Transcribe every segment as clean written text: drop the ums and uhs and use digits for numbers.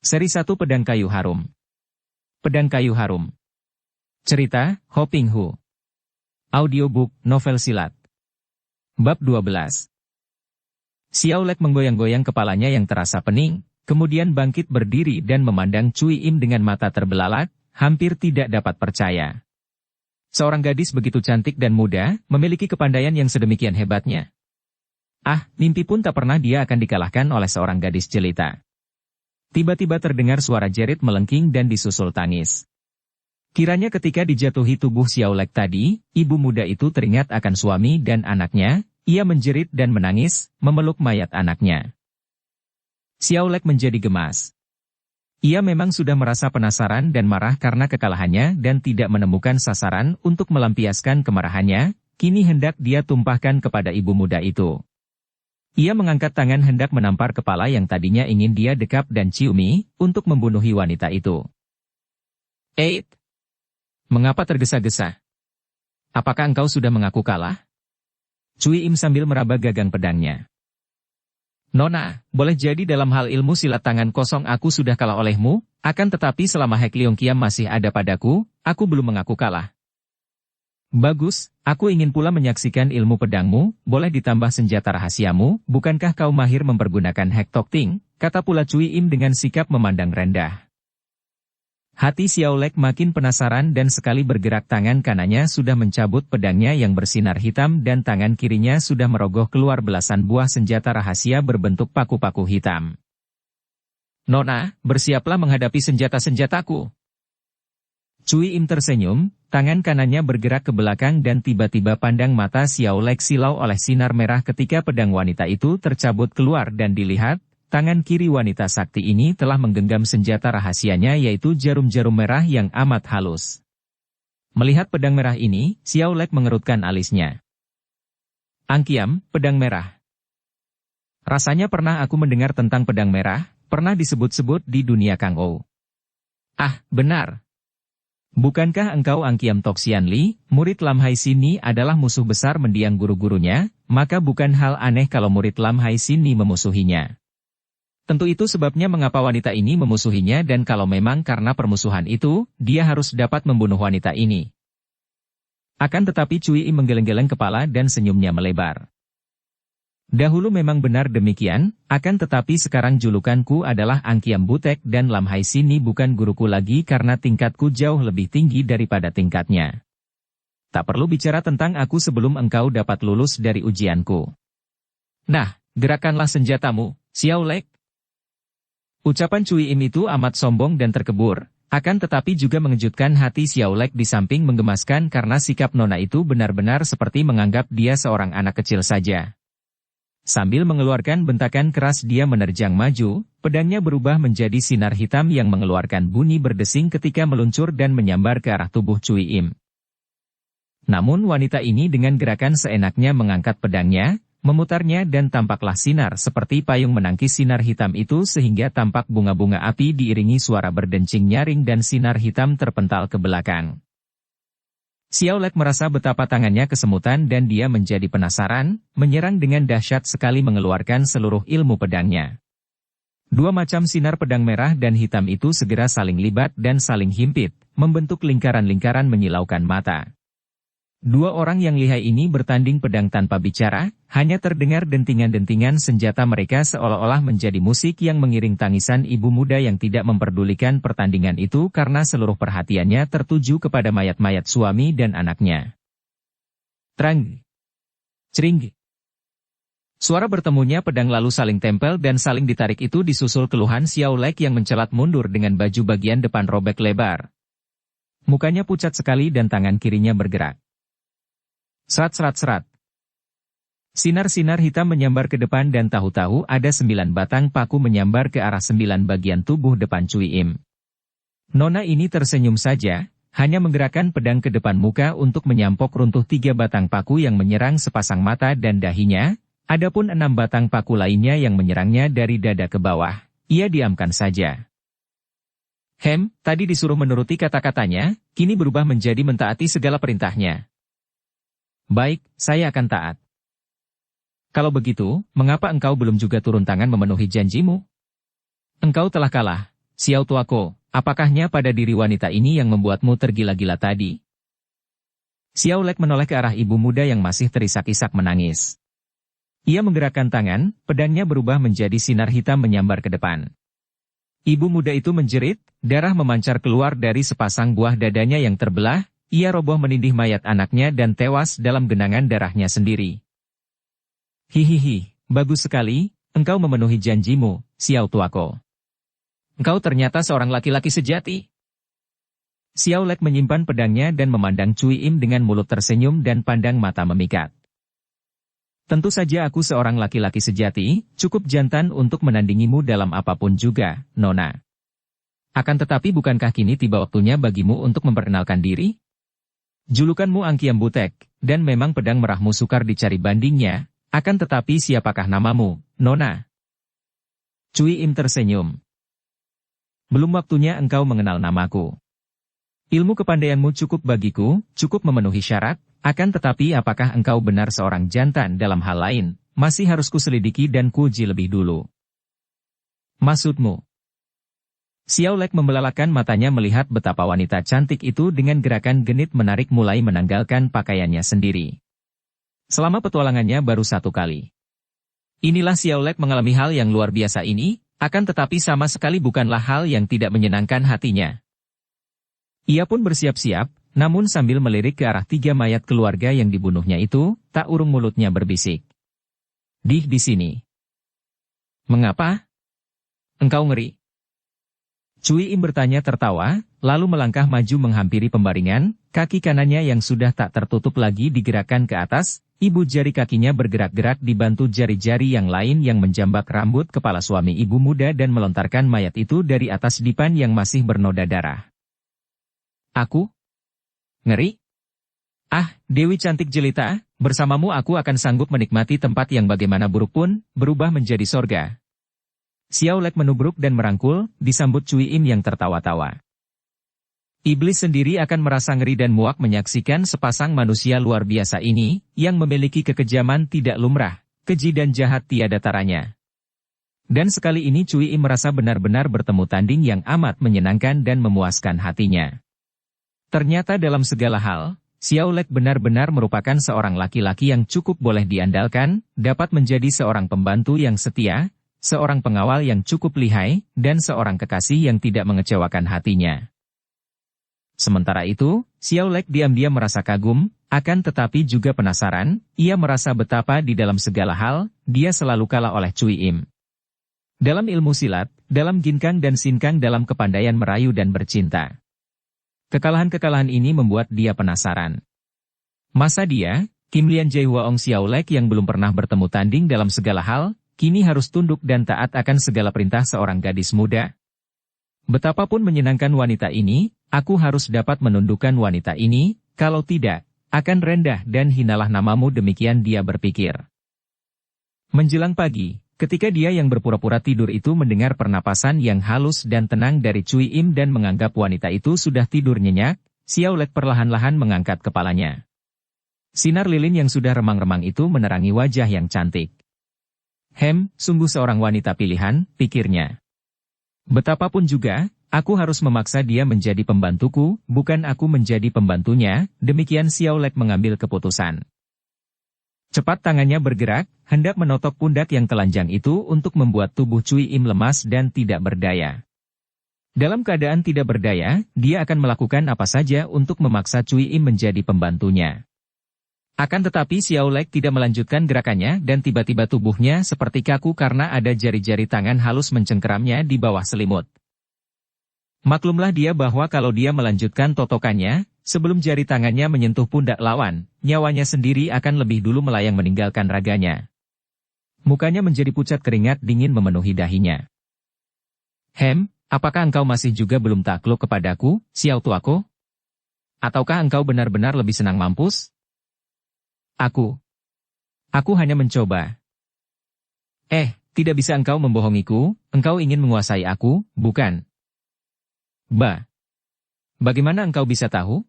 Seri 1 Pedang Kayu Harum. Pedang Kayu Harum. Cerita, Ho Ping Hu. Audiobook, novel silat. Bab 12. Xiao Lek menggoyang-goyang kepalanya yang terasa pening, kemudian bangkit berdiri dan memandang Cui Im dengan mata terbelalak, hampir tidak dapat percaya. Seorang gadis begitu cantik dan muda, memiliki kepandaian yang sedemikian hebatnya. Ah, mimpi pun tak pernah dia akan dikalahkan oleh seorang gadis jelita. Tiba-tiba terdengar suara jerit melengking dan disusul tangis. Kiranya ketika dijatuhi tubuh Xiao Lek tadi, ibu muda itu teringat akan suami dan anaknya, ia menjerit dan menangis, memeluk mayat anaknya. Xiao Lek menjadi gemas. Ia memang sudah merasa penasaran dan marah karena kekalahannya dan tidak menemukan sasaran untuk melampiaskan kemarahannya, kini hendak dia tumpahkan kepada ibu muda itu. Ia mengangkat tangan hendak menampar kepala yang tadinya ingin dia dekap dan ciumi, untuk membunuhi wanita itu. Mengapa tergesa-gesa? Apakah engkau sudah mengaku kalah? Cui Im sambil meraba gagang pedangnya. Nona, boleh jadi dalam hal ilmu silat tangan kosong aku sudah kalah olehmu, akan tetapi selama Hek Leong Kiam masih ada padaku, aku belum mengaku kalah. Bagus, aku ingin pula menyaksikan ilmu pedangmu, boleh ditambah senjata rahasiamu, bukankah kau mahir mempergunakan Hek Tok Ting, kata pula Cui Im dengan sikap memandang rendah. Hati Xiao Lek makin penasaran dan sekali bergerak tangan kanannya sudah mencabut pedangnya yang bersinar hitam dan tangan kirinya sudah merogoh keluar belasan buah senjata rahasia berbentuk paku-paku hitam. Nona, bersiaplah menghadapi senjata-senjataku. Cui Im tersenyum, tangan kanannya bergerak ke belakang dan tiba-tiba pandang mata Xiao Lek silau oleh sinar merah ketika pedang wanita itu tercabut keluar dan dilihat, tangan kiri wanita sakti ini telah menggenggam senjata rahasianya yaitu jarum-jarum merah yang amat halus. Melihat pedang merah ini, Xiao Lek mengerutkan alisnya. Angkiam, pedang merah. Rasanya pernah aku mendengar tentang pedang merah, pernah disebut-sebut di dunia Kang Ou. Ah, benar. Bukankah engkau Angkiam Tok Sian Li, murid Lam Hai Sini adalah musuh besar mendiang guru-gurunya, maka bukan hal aneh kalau murid Lam Hai Sini memusuhinya. Tentu itu sebabnya mengapa wanita ini memusuhinya dan kalau memang karena permusuhan itu, dia harus dapat membunuh wanita ini. Akan tetapi Cui Im menggeleng-geleng kepala dan senyumnya melebar. Dahulu memang benar demikian, akan tetapi sekarang julukanku adalah Angkiam Butek dan Lam Hai Sini bukan guruku lagi karena tingkatku jauh lebih tinggi daripada tingkatnya. Tak perlu bicara tentang aku sebelum engkau dapat lulus dari ujianku. Nah, gerakanlah senjatamu, Xiao Lek. Ucapan Cui Im itu amat sombong dan terkebur, akan tetapi juga mengejutkan hati Xiao Lek di samping menggemaskan karena sikap nona itu benar-benar seperti menganggap dia seorang anak kecil saja. Sambil mengeluarkan bentakan keras dia menerjang maju, pedangnya berubah menjadi sinar hitam yang mengeluarkan bunyi berdesing ketika meluncur dan menyambar ke arah tubuh Cui Im. Namun wanita ini dengan gerakan seenaknya mengangkat pedangnya, memutarnya dan tampaklah sinar seperti payung menangkis sinar hitam itu sehingga tampak bunga-bunga api diiringi suara berdencing nyaring dan sinar hitam terpental ke belakang. Xiao Lek merasa betapa tangannya kesemutan dan dia menjadi penasaran, menyerang dengan dahsyat sekali mengeluarkan seluruh ilmu pedangnya. Dua macam sinar pedang merah dan hitam itu segera saling libat dan saling himpit, membentuk lingkaran-lingkaran menyilaukan mata. Dua orang yang lihai ini bertanding pedang tanpa bicara, hanya terdengar dentingan-dentingan senjata mereka seolah-olah menjadi musik yang mengiring tangisan ibu muda yang tidak memperdulikan pertandingan itu karena seluruh perhatiannya tertuju kepada mayat-mayat suami dan anaknya. Trang! Cering! Suara bertemunya pedang lalu saling tempel dan saling ditarik itu disusul keluhan Xiao Lek yang mencelat mundur dengan baju bagian depan robek lebar. Mukanya pucat sekali dan tangan kirinya bergerak. Serat-serat-serat. Sinar-sinar hitam menyambar ke depan dan tahu-tahu ada 9 batang paku menyambar ke arah 9 bagian tubuh depan Cui Im. Nona ini tersenyum saja, hanya menggerakkan pedang ke depan muka untuk menyampok runtuh 3 batang paku yang menyerang sepasang mata dan dahinya, adapun 6 batang paku lainnya yang menyerangnya dari dada ke bawah, ia diamkan saja. Tadi disuruh menuruti kata-katanya, kini berubah menjadi mentaati segala perintahnya. Baik, saya akan taat. Kalau begitu, mengapa engkau belum juga turun tangan memenuhi janjimu? Engkau telah kalah, Xiao tuako, apakahnya pada diri wanita ini yang membuatmu tergila-gila tadi? Xiao Lek menoleh ke arah ibu muda yang masih terisak-isak menangis. Ia menggerakkan tangan, pedangnya berubah menjadi sinar hitam menyambar ke depan. Ibu muda itu menjerit, darah memancar keluar dari sepasang buah dadanya yang terbelah, ia roboh menindih mayat anaknya dan tewas dalam genangan darahnya sendiri. Hihihi, bagus sekali, engkau memenuhi janjimu, Xiao tuako. Engkau ternyata seorang laki-laki sejati. Xiao Lek menyimpan pedangnya dan memandang Cui Im dengan mulut tersenyum dan pandang mata memikat. Tentu saja aku seorang laki-laki sejati, cukup jantan untuk menandingimu dalam apapun juga, Nona. Akan tetapi bukankah kini tiba waktunya bagimu untuk memperkenalkan diri? Julukanmu Angkiam Butek, dan memang pedang merahmu sukar dicari bandingnya, akan tetapi siapakah namamu, Nona? Cui Im tersenyum. Belum waktunya engkau mengenal namaku. Ilmu kepandaianmu cukup bagiku, cukup memenuhi syarat, akan tetapi apakah engkau benar seorang jantan dalam hal lain, masih harus kuselidiki dan kuuji lebih dulu. Maksudmu? Xiao Lek membelalakan matanya melihat betapa wanita cantik itu dengan gerakan genit menarik mulai menanggalkan pakaiannya sendiri. Selama petualangannya baru satu kali. Inilah Xiao Lek mengalami hal yang luar biasa ini, akan tetapi sama sekali bukanlah hal yang tidak menyenangkan hatinya. Ia pun bersiap-siap, namun sambil melirik ke arah 3 mayat keluarga yang dibunuhnya itu, tak urung mulutnya berbisik. Di sini. Mengapa? Engkau ngeri? Cui Im bertanya tertawa, lalu melangkah maju menghampiri pembaringan, kaki kanannya yang sudah tak tertutup lagi digerakkan ke atas, ibu jari kakinya bergerak-gerak dibantu jari-jari yang lain yang menjambak rambut kepala suami ibu muda dan melontarkan mayat itu dari atas dipan yang masih bernoda darah. Aku? Ngeri? Ah, Dewi cantik jelita, bersamamu aku akan sanggup menikmati tempat yang bagaimana buruk pun, berubah menjadi sorga. Xiao Lek menubruk dan merangkul, disambut Cui Im yang tertawa-tawa. Iblis sendiri akan merasa ngeri dan muak menyaksikan sepasang manusia luar biasa ini, yang memiliki kekejaman tidak lumrah, keji dan jahat tiada taranya. Dan sekali ini Cui Im merasa benar-benar bertemu tanding yang amat menyenangkan dan memuaskan hatinya. Ternyata dalam segala hal, Xiao Lek benar-benar merupakan seorang laki-laki yang cukup boleh diandalkan, dapat menjadi seorang pembantu yang setia, seorang pengawal yang cukup lihai, dan seorang kekasih yang tidak mengecewakan hatinya. Sementara itu, Xiao Lek diam-diam merasa kagum, akan tetapi juga penasaran, ia merasa betapa di dalam segala hal, dia selalu kalah oleh Cui Im. Dalam ilmu silat, dalam ginkang dan sinkang dalam kepandaian merayu dan bercinta. Kekalahan-kekalahan ini membuat dia penasaran. Masa dia, Kim Lian Jaehuaong Xiao Lek yang belum pernah bertemu tanding dalam segala hal, kini harus tunduk dan taat akan segala perintah seorang gadis muda? Betapapun menyenangkan wanita ini, aku harus dapat menundukkan wanita ini, kalau tidak, akan rendah dan hinalah namamu, demikian dia berpikir. Menjelang pagi, ketika dia yang berpura-pura tidur itu mendengar pernapasan yang halus dan tenang dari Cui Im dan menganggap wanita itu sudah tidur nyenyak, Xiao Lek perlahan-lahan mengangkat kepalanya. Sinar lilin yang sudah remang-remang itu menerangi wajah yang cantik. Sungguh seorang wanita pilihan, pikirnya. Betapapun juga, aku harus memaksa dia menjadi pembantuku, bukan aku menjadi pembantunya, demikian Xiao Lek mengambil keputusan. Cepat tangannya bergerak, hendak menotok pundak yang telanjang itu untuk membuat tubuh Cui Im lemas dan tidak berdaya. Dalam keadaan tidak berdaya, dia akan melakukan apa saja untuk memaksa Cui Im menjadi pembantunya. Akan tetapi Xiao Lek tidak melanjutkan gerakannya dan tiba-tiba tubuhnya seperti kaku karena ada jari-jari tangan halus mencengkeramnya di bawah selimut. Maklumlah dia bahwa kalau dia melanjutkan totokannya, sebelum jari tangannya menyentuh pundak lawan, nyawanya sendiri akan lebih dulu melayang meninggalkan raganya. Mukanya menjadi pucat keringat dingin memenuhi dahinya. Apakah engkau masih juga belum takluk kepadaku, Xiao tuako? Ataukah engkau benar-benar lebih senang mampus? Aku hanya mencoba. Tidak bisa engkau membohongiku, engkau ingin menguasai aku, bukan? Bagaimana engkau bisa tahu?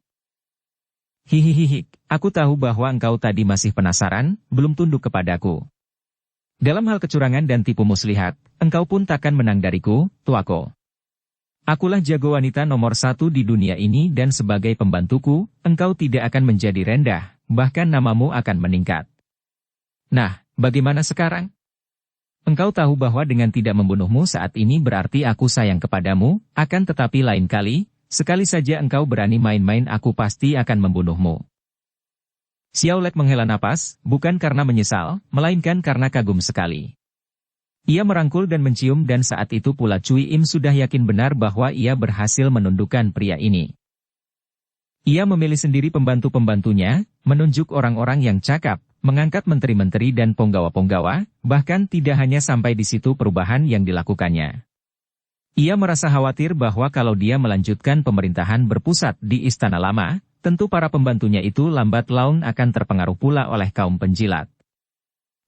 Hihihihi, aku tahu bahwa engkau tadi masih penasaran, belum tunduk kepadaku. Dalam hal kecurangan dan tipu muslihat, engkau pun takkan menang dariku, tuako. Akulah jago wanita nomor satu di dunia ini dan sebagai pembantuku, engkau tidak akan menjadi rendah, bahkan namamu akan meningkat. Nah, bagaimana sekarang? Engkau tahu bahwa dengan tidak membunuhmu saat ini berarti aku sayang kepadamu, akan tetapi lain kali, sekali saja engkau berani main-main aku pasti akan membunuhmu. Xiao Lek menghela napas, bukan karena menyesal, melainkan karena kagum sekali. Ia merangkul dan mencium dan saat itu pula Cui Im sudah yakin benar bahwa ia berhasil menundukkan pria ini. Ia memilih sendiri pembantu-pembantunya, menunjuk orang-orang yang cakap, mengangkat menteri-menteri dan penggawa-penggawa, bahkan tidak hanya sampai di situ perubahan yang dilakukannya. Ia merasa khawatir bahwa kalau dia melanjutkan pemerintahan berpusat di Istana Lama, tentu para pembantunya itu lambat laun akan terpengaruh pula oleh kaum penjilat.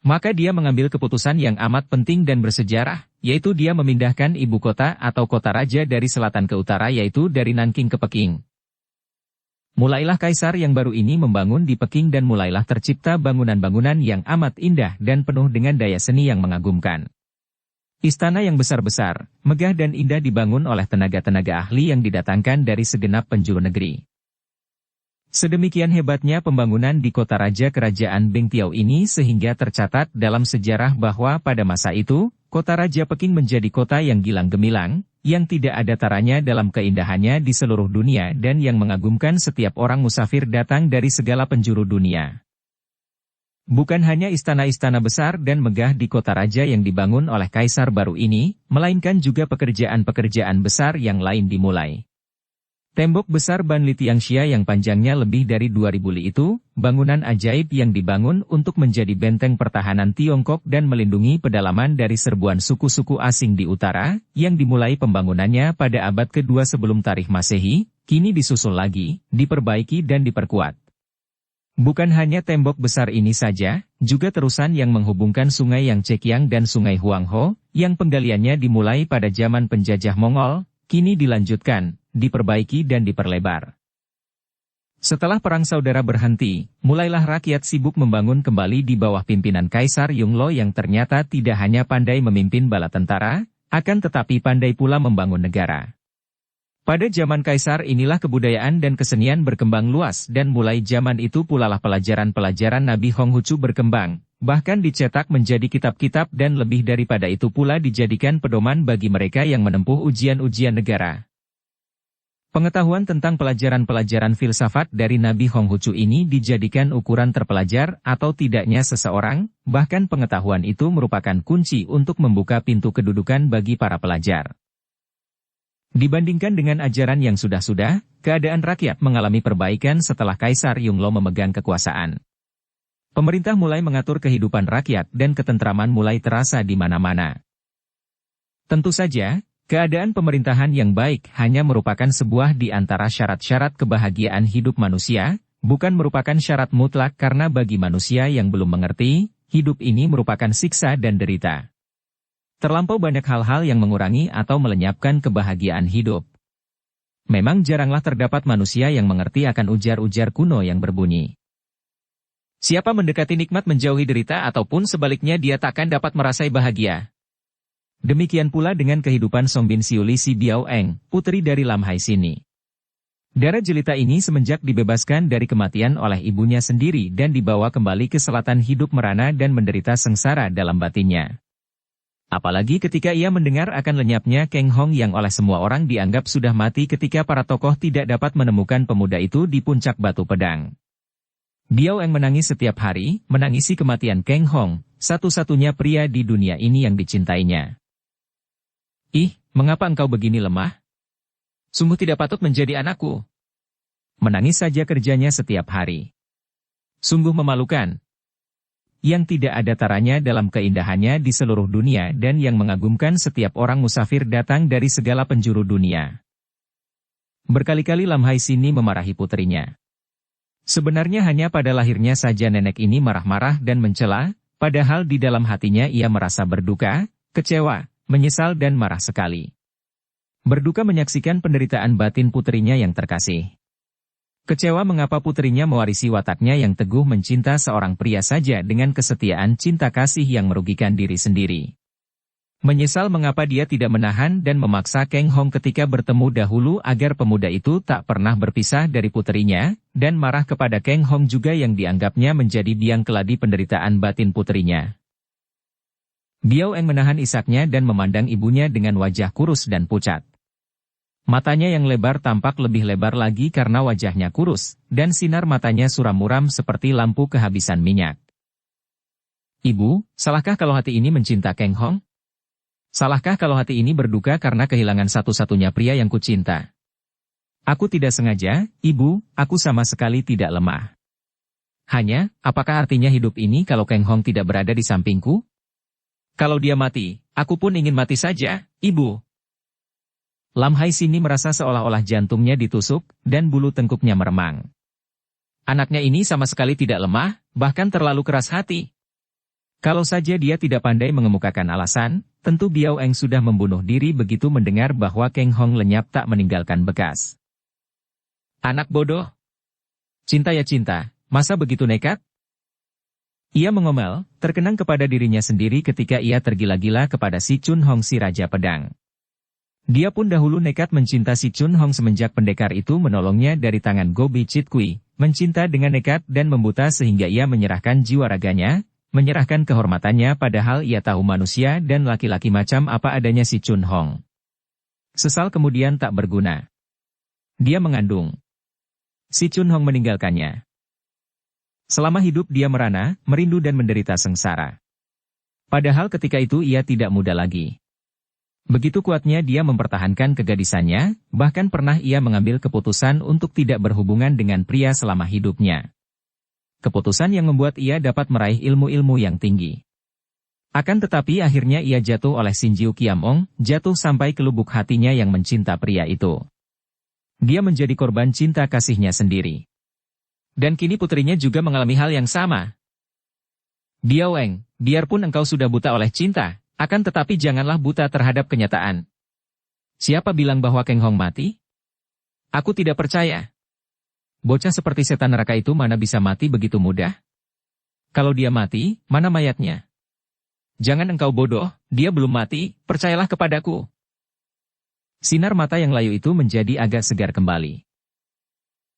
Maka dia mengambil keputusan yang amat penting dan bersejarah, yaitu dia memindahkan ibu kota atau kota raja dari selatan ke utara yaitu dari Nanking ke Peking. Mulailah kaisar yang baru ini membangun di Peking dan mulailah tercipta bangunan-bangunan yang amat indah dan penuh dengan daya seni yang mengagumkan. Istana yang besar-besar, megah dan indah dibangun oleh tenaga-tenaga ahli yang didatangkan dari segenap penjuru negeri. Sedemikian hebatnya pembangunan di kota raja kerajaan Bengtiao ini sehingga tercatat dalam sejarah bahwa pada masa itu, kota raja Peking menjadi kota yang gilang gemilang, yang tidak ada taranya dalam keindahannya di seluruh dunia dan yang mengagumkan setiap orang musafir datang dari segala penjuru dunia. Bukan hanya istana-istana besar dan megah di kota raja yang dibangun oleh kaisar baru ini, melainkan juga pekerjaan-pekerjaan besar yang lain dimulai. Tembok besar Ban Li Tianxia yang panjangnya lebih dari 2000 li itu, bangunan ajaib yang dibangun untuk menjadi benteng pertahanan Tiongkok dan melindungi pedalaman dari serbuan suku-suku asing di utara, yang dimulai pembangunannya pada abad kedua sebelum Tarikh Masehi, kini disusul lagi, diperbaiki dan diperkuat. Bukan hanya tembok besar ini saja, juga terusan yang menghubungkan sungai Yang Cekiang dan sungai Huangho, yang penggaliannya dimulai pada zaman penjajah Mongol, kini dilanjutkan, diperbaiki dan diperlebar. Setelah perang saudara berhenti, mulailah rakyat sibuk membangun kembali di bawah pimpinan Kaisar Yongle yang ternyata tidak hanya pandai memimpin bala tentara, akan tetapi pandai pula membangun negara. Pada zaman Kaisar inilah kebudayaan dan kesenian berkembang luas dan mulai zaman itu pula lah pelajaran-pelajaran Nabi Honghucu berkembang, bahkan dicetak menjadi kitab-kitab dan lebih daripada itu pula dijadikan pedoman bagi mereka yang menempuh ujian-ujian negara. Pengetahuan tentang pelajaran-pelajaran filsafat dari Nabi Honghucu ini dijadikan ukuran terpelajar atau tidaknya seseorang, bahkan pengetahuan itu merupakan kunci untuk membuka pintu kedudukan bagi para pelajar. Dibandingkan dengan ajaran yang sudah-sudah, keadaan rakyat mengalami perbaikan setelah Kaisar Yongle memegang kekuasaan. Pemerintah mulai mengatur kehidupan rakyat dan ketentraman mulai terasa di mana-mana. Tentu saja, keadaan pemerintahan yang baik hanya merupakan sebuah di antara syarat-syarat kebahagiaan hidup manusia, bukan merupakan syarat mutlak karena bagi manusia yang belum mengerti, hidup ini merupakan siksa dan derita. Terlampau banyak hal-hal yang mengurangi atau melenyapkan kebahagiaan hidup. Memang jaranglah terdapat manusia yang mengerti akan ujar-ujar kuno yang berbunyi. Siapa mendekati nikmat menjauhi derita ataupun sebaliknya dia takkan dapat merasai bahagia. Demikian pula dengan kehidupan Song bin Siuli si Biao Eng, putri dari Lam Hai Sini. Darah jelita ini semenjak dibebaskan dari kematian oleh ibunya sendiri dan dibawa kembali ke selatan hidup merana dan menderita sengsara dalam batinnya. Apalagi ketika ia mendengar akan lenyapnya Keng Hong yang oleh semua orang dianggap sudah mati ketika para tokoh tidak dapat menemukan pemuda itu di puncak batu pedang. Biao Eng menangis setiap hari, menangisi kematian Keng Hong, satu-satunya pria di dunia ini yang dicintainya. Ih, mengapa engkau begini lemah? Sungguh tidak patut menjadi anakku. Menangis saja kerjanya setiap hari. Sungguh memalukan. Yang tidak ada taranya dalam keindahannya di seluruh dunia dan yang mengagumkan setiap orang musafir datang dari segala penjuru dunia. Berkali-kali Lam Hai Sini memarahi putrinya. Sebenarnya hanya pada lahirnya saja nenek ini marah-marah dan mencela, padahal di dalam hatinya ia merasa berduka, kecewa, menyesal dan marah sekali. Berduka menyaksikan penderitaan batin putrinya yang terkasih. Kecewa mengapa putrinya mewarisi wataknya yang teguh mencinta seorang pria saja dengan kesetiaan cinta kasih yang merugikan diri sendiri. Menyesal mengapa dia tidak menahan dan memaksa Kang Hong ketika bertemu dahulu agar pemuda itu tak pernah berpisah dari puterinya, dan marah kepada Kang Hong juga yang dianggapnya menjadi biang keladi penderitaan batin puterinya. Biao Eng menahan isaknya dan memandang ibunya dengan wajah kurus dan pucat. Matanya yang lebar tampak lebih lebar lagi karena wajahnya kurus, dan sinar matanya suram muram seperti lampu kehabisan minyak. Ibu, salahkah kalau hati ini mencinta Kang Hong? Salahkah kalau hati ini berduka karena kehilangan satu-satunya pria yang kucinta? Aku tidak sengaja, Ibu, aku sama sekali tidak lemah. Hanya, apakah artinya hidup ini kalau Kang Hong tidak berada di sampingku? Kalau dia mati, aku pun ingin mati saja, Ibu. Lam Hai Sini merasa seolah-olah jantungnya ditusuk, dan bulu tengkuknya meremang. Anaknya ini sama sekali tidak lemah, bahkan terlalu keras hati. Kalau saja dia tidak pandai mengemukakan alasan, tentu Biao Eng sudah membunuh diri begitu mendengar bahwa Kang Hong lenyap tak meninggalkan bekas. Anak bodoh. Cinta ya cinta, masa begitu nekat? Ia mengomel, terkenang kepada dirinya sendiri ketika ia tergila-gila kepada si Chun Hong si Raja Pedang. Dia pun dahulu nekat mencinta si Chun Hong semenjak pendekar itu menolongnya dari tangan Go Bi Chit Kui, mencinta dengan nekat dan membuta sehingga ia menyerahkan jiwa raganya, menyerahkan kehormatannya padahal ia tahu manusia dan laki-laki macam apa adanya si Chun Hong. Sesal kemudian tak berguna. Dia mengandung. Si Chun Hong meninggalkannya. Selama hidup dia merana, merindu dan menderita sengsara. Padahal ketika itu ia tidak muda lagi. Begitu kuatnya dia mempertahankan kegadisannya, bahkan pernah ia mengambil keputusan untuk tidak berhubungan dengan pria selama hidupnya. Keputusan yang membuat ia dapat meraih ilmu-ilmu yang tinggi. Akan tetapi akhirnya ia jatuh oleh Sinjiu Kiamong, jatuh sampai ke lubuk hatinya yang mencinta pria itu. Dia menjadi korban cinta kasihnya sendiri. Dan kini putrinya juga mengalami hal yang sama. Biao Eng, biarpun engkau sudah buta oleh cinta, akan tetapi janganlah buta terhadap kenyataan. Siapa bilang bahwa Kang Hong mati? Aku tidak percaya. Bocah seperti setan neraka itu mana bisa mati begitu mudah? Kalau dia mati, mana mayatnya? Jangan engkau bodoh, dia belum mati, percayalah kepadaku. Sinar mata yang layu itu menjadi agak segar kembali.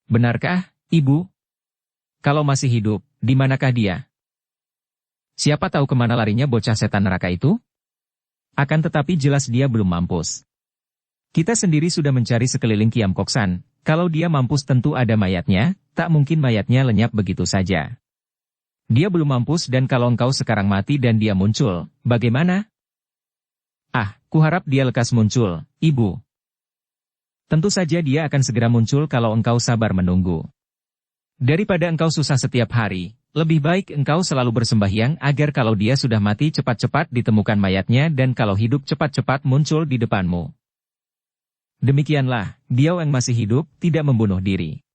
Benarkah, Ibu? Kalau masih hidup, di manakah dia? Siapa tahu kemana larinya bocah setan neraka itu? Akan tetapi jelas dia belum mampus. Kita sendiri sudah mencari sekeliling Kiam Koksan. Kalau dia mampus tentu ada mayatnya, tak mungkin mayatnya lenyap begitu saja. Dia belum mampus dan kalau engkau sekarang mati dan dia muncul, bagaimana? Ah, kuharap dia lekas muncul, Ibu. Tentu saja dia akan segera muncul kalau engkau sabar menunggu. Daripada engkau susah setiap hari, lebih baik engkau selalu bersembahyang agar kalau dia sudah mati cepat-cepat ditemukan mayatnya dan kalau hidup cepat-cepat muncul di depanmu. Demikianlah, Biao Eng masih hidup, tidak membunuh diri.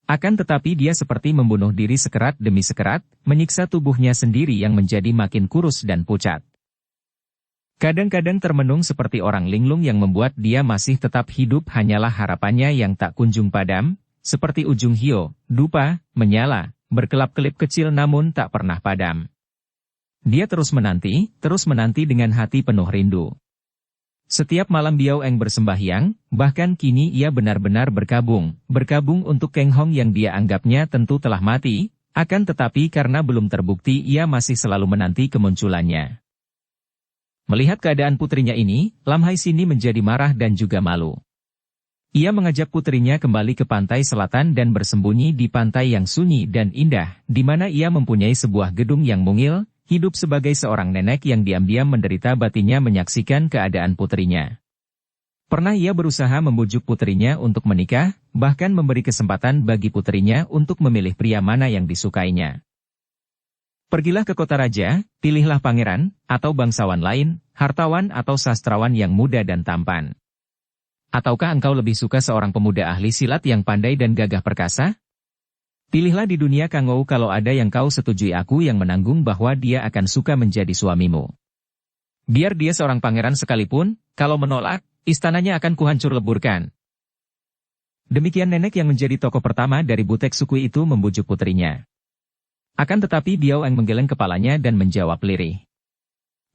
Akan tetapi dia seperti membunuh diri sekerat demi sekerat, menyiksa tubuhnya sendiri yang menjadi makin kurus dan pucat. Kadang-kadang termenung seperti orang linglung yang membuat dia masih tetap hidup hanyalah harapannya yang tak kunjung padam, seperti ujung hio, dupa, menyala, berkelap-kelip kecil namun tak pernah padam. Dia terus menanti dengan hati penuh rindu. Setiap malam Biao Eng bersembahyang, bahkan kini ia benar-benar berkabung untuk Kang Hong yang dia anggapnya tentu telah mati, akan tetapi karena belum terbukti ia masih selalu menanti kemunculannya. Melihat keadaan putrinya ini, Lam Hai Sini menjadi marah dan juga malu. Ia mengajak putrinya kembali ke pantai selatan dan bersembunyi di pantai yang sunyi dan indah, di mana ia mempunyai sebuah gedung yang mungil, hidup sebagai seorang nenek yang diam-diam menderita batinnya menyaksikan keadaan putrinya. Pernah ia berusaha membujuk putrinya untuk menikah, bahkan memberi kesempatan bagi putrinya untuk memilih pria mana yang disukainya. Pergilah ke kota raja, pilihlah pangeran, atau bangsawan lain, hartawan atau sastrawan yang muda dan tampan. Ataukah engkau lebih suka seorang pemuda ahli silat yang pandai dan gagah perkasa? Pilihlah di dunia Kangou kalau ada yang kau setujui aku yang menanggung bahwa dia akan suka menjadi suamimu. Biar dia seorang pangeran sekalipun, kalau menolak, istananya akan kuhancur leburkan. Demikian nenek yang menjadi tokoh pertama dari butek suku itu membujuk putrinya. Akan tetapi Biao Eng menggeleng kepalanya dan menjawab lirih.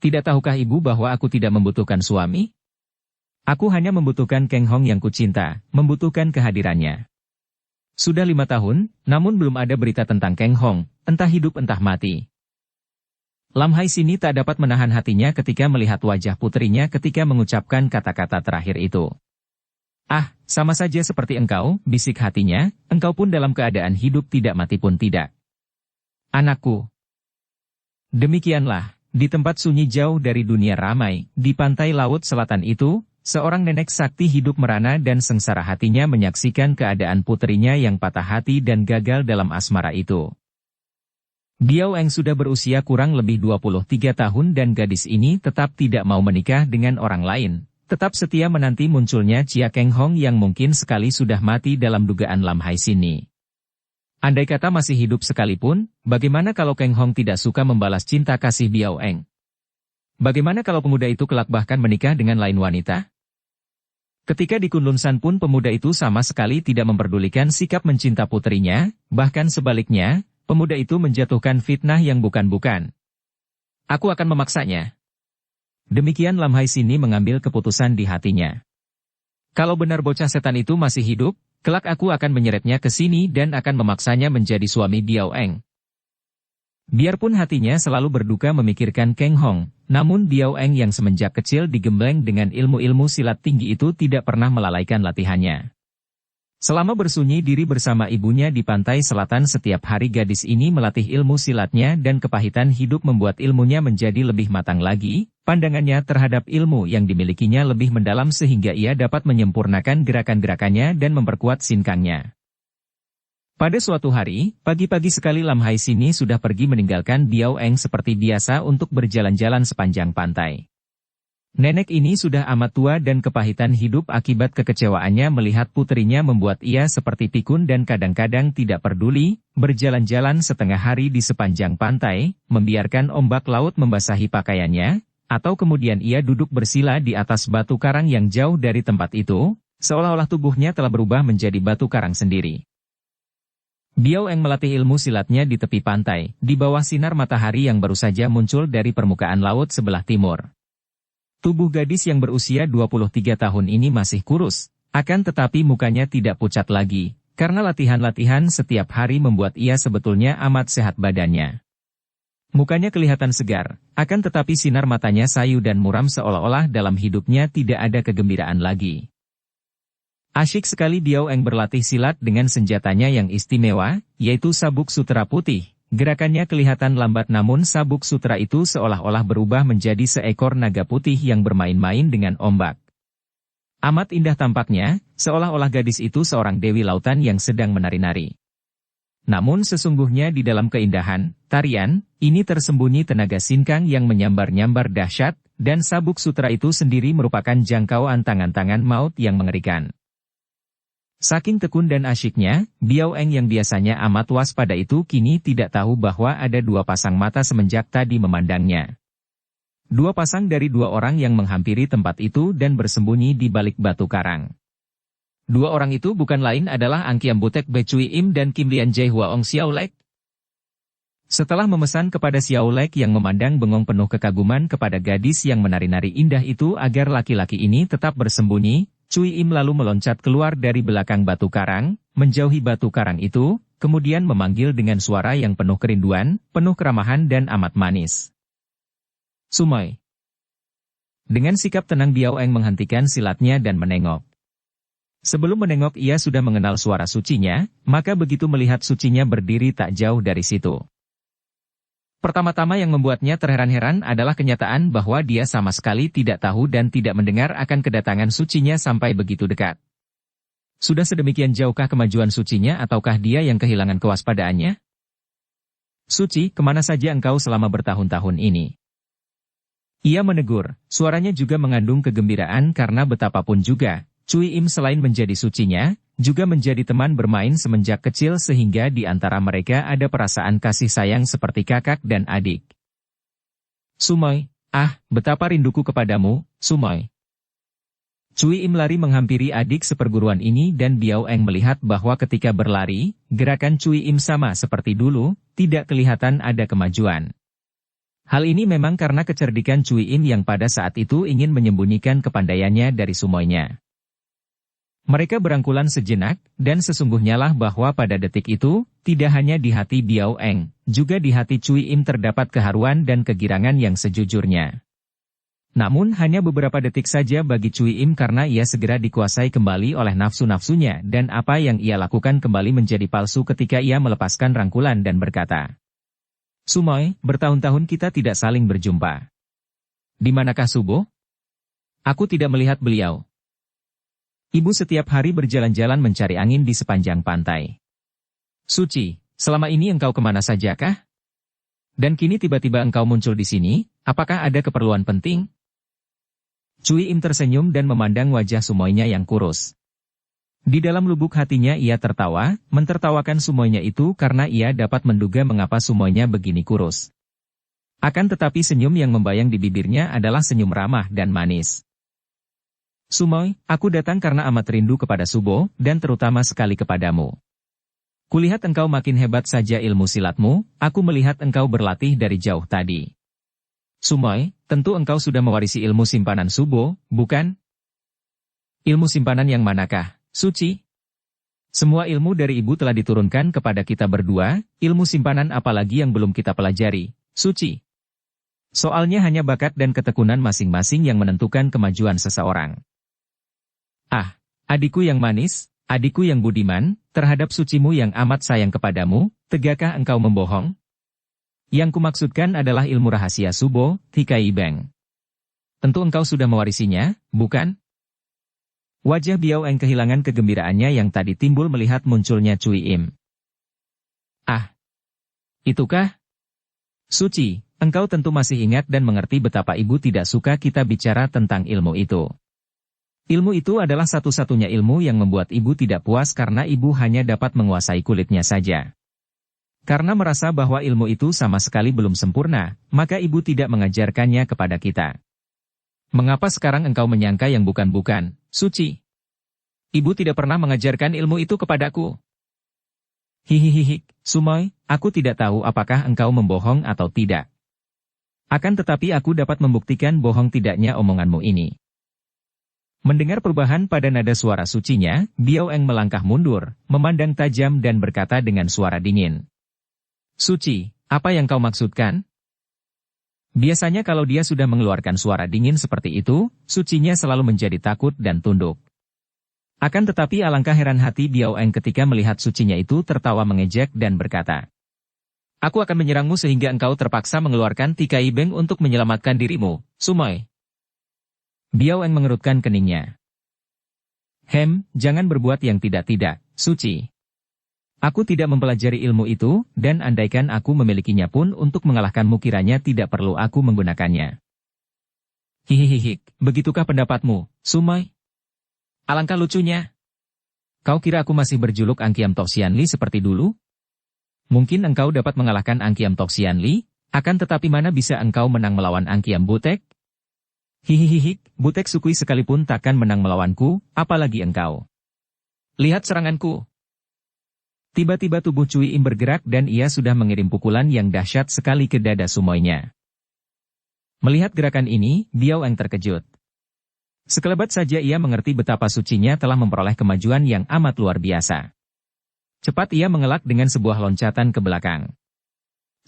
Tidak tahukah ibu bahwa aku tidak membutuhkan suami? Aku hanya membutuhkan Keng Hong yang kucinta, membutuhkan kehadirannya. Sudah 5 tahun, namun belum ada berita tentang Keng Hong, entah hidup entah mati. Lam Hai Sini tak dapat menahan hatinya ketika melihat wajah putrinya ketika mengucapkan kata-kata terakhir itu. Ah, sama saja seperti engkau, bisik hatinya, engkau pun dalam keadaan hidup tidak mati pun tidak. Anakku. Demikianlah, di tempat sunyi jauh dari dunia ramai, di pantai laut selatan itu, seorang nenek sakti hidup merana dan sengsara hatinya menyaksikan keadaan putrinya yang patah hati dan gagal dalam asmara itu. Biao Eng sudah berusia kurang lebih 23 tahun dan gadis ini tetap tidak mau menikah dengan orang lain, tetap setia menanti munculnya Chia Keng Hong yang mungkin sekali sudah mati dalam dugaan Lam Hai Sini. Andai kata masih hidup sekalipun, bagaimana kalau Keng Hong tidak suka membalas cinta kasih Biao Eng? Bagaimana kalau pemuda itu kelak bahkan menikah dengan lain wanita? Ketika di Kunlun San pun pemuda itu sama sekali tidak memperdulikan sikap mencinta putrinya, bahkan sebaliknya, pemuda itu menjatuhkan fitnah yang bukan-bukan. Aku akan memaksanya. Demikian Lam Hai Sini mengambil keputusan di hatinya. Kalau benar bocah setan itu masih hidup, kelak aku akan menyeretnya ke sini dan akan memaksanya menjadi suami Biao Eng. Biarpun hatinya selalu berduka memikirkan Keng Hong, namun Biao Eng yang semenjak kecil digembleng dengan ilmu-ilmu silat tinggi itu tidak pernah melalaikan latihannya. Selama bersunyi diri bersama ibunya di pantai selatan setiap hari gadis ini melatih ilmu silatnya dan kepahitan hidup membuat ilmunya menjadi lebih matang lagi, pandangannya terhadap ilmu yang dimilikinya lebih mendalam sehingga ia dapat menyempurnakan gerakan-gerakannya dan memperkuat sinkangnya. Pada suatu hari, pagi-pagi sekali Lam Hai Sini sudah pergi meninggalkan Biao Eng seperti biasa untuk berjalan-jalan sepanjang pantai. Nenek ini sudah amat tua dan kepahitan hidup akibat kekecewaannya melihat putrinya membuat ia seperti pikun dan kadang-kadang tidak peduli, berjalan-jalan setengah hari di sepanjang pantai, membiarkan ombak laut membasahi pakaiannya, atau kemudian ia duduk bersila di atas batu karang yang jauh dari tempat itu, seolah-olah tubuhnya telah berubah menjadi batu karang sendiri. Biao Eng melatih ilmu silatnya di tepi pantai, di bawah sinar matahari yang baru saja muncul dari permukaan laut sebelah timur. Tubuh gadis yang berusia 23 tahun ini masih kurus, akan tetapi mukanya tidak pucat lagi, karena latihan-latihan setiap hari membuat ia sebetulnya amat sehat badannya. Mukanya kelihatan segar, akan tetapi sinar matanya sayu dan muram seolah-olah dalam hidupnya tidak ada kegembiraan lagi. Asyik sekali Biao Eng berlatih silat dengan senjatanya yang istimewa, yaitu sabuk sutera putih. Gerakannya kelihatan lambat namun sabuk sutra itu seolah-olah berubah menjadi seekor naga putih yang bermain-main dengan ombak. Amat indah tampaknya, seolah-olah gadis itu seorang dewi lautan yang sedang menari-nari. Namun sesungguhnya di dalam keindahan, tarian, ini tersembunyi tenaga sinkang yang menyambar-nyambar dahsyat, dan sabuk sutra itu sendiri merupakan jangkauan tangan-tangan maut yang mengerikan. Saking tekun dan asyiknya, Biao Eng yang biasanya amat waspada itu kini tidak tahu bahwa ada dua pasang mata semenjak tadi memandangnya. Dua pasang dari dua orang yang menghampiri tempat itu dan bersembunyi di balik batu karang. Dua orang itu bukan lain adalah Ang Kiam Butek Be Cui Im dan Kim Lian Jae Hua Ong Xiao Lek. Setelah memesan kepada Xiao Lek yang memandang bengong penuh kekaguman kepada gadis yang menari-nari indah itu agar laki-laki ini tetap bersembunyi, Cui Im lalu meloncat keluar dari belakang batu karang, menjauhi batu karang itu, kemudian memanggil dengan suara yang penuh kerinduan, penuh keramahan dan amat manis. Sumoy. Dengan sikap tenang Biao Eng menghentikan silatnya dan menengok. Sebelum menengok ia sudah mengenal suara sucinya, maka begitu melihat sucinya berdiri tak jauh dari situ. Pertama-tama yang membuatnya terheran-heran adalah kenyataan bahwa dia sama sekali tidak tahu dan tidak mendengar akan kedatangan sucinya sampai begitu dekat. Sudah sedemikian jauhkah kemajuan sucinya ataukah dia yang kehilangan kewaspadaannya? Suci, kemana saja engkau selama bertahun-tahun ini? Ia menegur, suaranya juga mengandung kegembiraan karena betapapun juga, Cui Im selain menjadi sucinya, juga menjadi teman bermain semenjak kecil sehingga di antara mereka ada perasaan kasih sayang seperti kakak dan adik. Sumoy, betapa rinduku kepadamu, Sumoy. Cui Im lari menghampiri adik seperguruan ini dan Biao Eng melihat bahwa ketika berlari, gerakan Cui Im sama seperti dulu, tidak kelihatan ada kemajuan. Hal ini memang karena kecerdikan Cui Im yang pada saat itu ingin menyembunyikan kepandaiannya dari Sumoynya. Mereka berangkulan sejenak, dan sesungguhnya lah bahwa pada detik itu, tidak hanya di hati Biao Eng, juga di hati Cui Im terdapat keharuan dan kegirangan yang sejujurnya. Namun hanya beberapa detik saja bagi Cui Im karena ia segera dikuasai kembali oleh nafsu-nafsunya dan apa yang ia lakukan kembali menjadi palsu ketika ia melepaskan rangkulan dan berkata, "Sumoy, bertahun-tahun kita tidak saling berjumpa. Di manakah Subo? Aku tidak melihat beliau. Ibu setiap hari berjalan-jalan mencari angin di sepanjang pantai. Suci, selama ini engkau kemana sajakah? Dan kini tiba-tiba engkau muncul di sini, apakah ada keperluan penting?" Cui Im tersenyum dan memandang wajah Sumoynya yang kurus. Di dalam lubuk hatinya ia tertawa, mentertawakan Sumoynya itu karena ia dapat menduga mengapa Sumoynya begini kurus. Akan tetapi senyum yang membayang di bibirnya adalah senyum ramah dan manis. "Sumoy, aku datang karena amat rindu kepada Subo, dan terutama sekali kepadamu. Kulihat engkau makin hebat saja ilmu silatmu, aku melihat engkau berlatih dari jauh tadi. Sumoy, tentu engkau sudah mewarisi ilmu simpanan Subo, bukan?" "Ilmu simpanan yang manakah, Suci?" "Semua ilmu dari ibu telah diturunkan kepada kita berdua, ilmu simpanan apalagi yang belum kita pelajari, Suci. Soalnya hanya bakat dan ketekunan masing-masing yang menentukan kemajuan seseorang." "Ah, adikku yang manis, adikku yang budiman, terhadap sucimu yang amat sayang kepadamu, tegakkah engkau membohong? Yang kumaksudkan adalah ilmu rahasia Subo, Tikai Beng. Tentu engkau sudah mewarisinya, bukan?" Wajah Biao Eng kehilangan kegembiraannya yang tadi timbul melihat munculnya Cui Im. "Ah, itukah? Suci, engkau tentu masih ingat dan mengerti betapa ibu tidak suka kita bicara tentang ilmu itu. Ilmu itu adalah satu-satunya ilmu yang membuat ibu tidak puas karena ibu hanya dapat menguasai kulitnya saja. Karena merasa bahwa ilmu itu sama sekali belum sempurna, maka ibu tidak mengajarkannya kepada kita. Mengapa sekarang engkau menyangka yang bukan-bukan, Suci? Ibu tidak pernah mengajarkan ilmu itu kepadaku." "Hihihihi, Sumoy, aku tidak tahu apakah engkau membohong atau tidak. Akan tetapi aku dapat membuktikan bohong tidaknya omonganmu ini." Mendengar perubahan pada nada suara sucinya, Biao Eng melangkah mundur, memandang tajam dan berkata dengan suara dingin. "Suci, apa yang kau maksudkan?" Biasanya kalau dia sudah mengeluarkan suara dingin seperti itu, Sucinya selalu menjadi takut dan tunduk. Akan tetapi alangkah heran hati Biao Eng ketika melihat Sucinya itu tertawa mengejek dan berkata, "Aku akan menyerangmu sehingga engkau terpaksa mengeluarkan Tikai Beng untuk menyelamatkan dirimu, Sumoy." Biao Eng mengerutkan keningnya. Jangan berbuat yang tidak-tidak, Suci. Aku tidak mempelajari ilmu itu, dan andaikan aku memilikinya pun untuk mengalahkanmu kiranya tidak perlu aku menggunakannya." "Hihihihi, begitukah pendapatmu, Sumoy? Alangkah lucunya. Kau kira aku masih berjuluk Angkiam Tok Sian Li seperti dulu? Mungkin engkau dapat mengalahkan Angkiam Tok Sian Li, akan tetapi mana bisa engkau menang melawan Angkiam Butek? Hihihihi, Butek Sukui sekalipun takkan menang melawanku, apalagi engkau. Lihat seranganku." Tiba-tiba tubuh Cui Im bergerak dan ia sudah mengirim pukulan yang dahsyat sekali ke dada Sumoynya. Melihat gerakan ini, Biao Eng terkejut. Sekelebat saja ia mengerti betapa sucinya telah memperoleh kemajuan yang amat luar biasa. Cepat ia mengelak dengan sebuah loncatan ke belakang.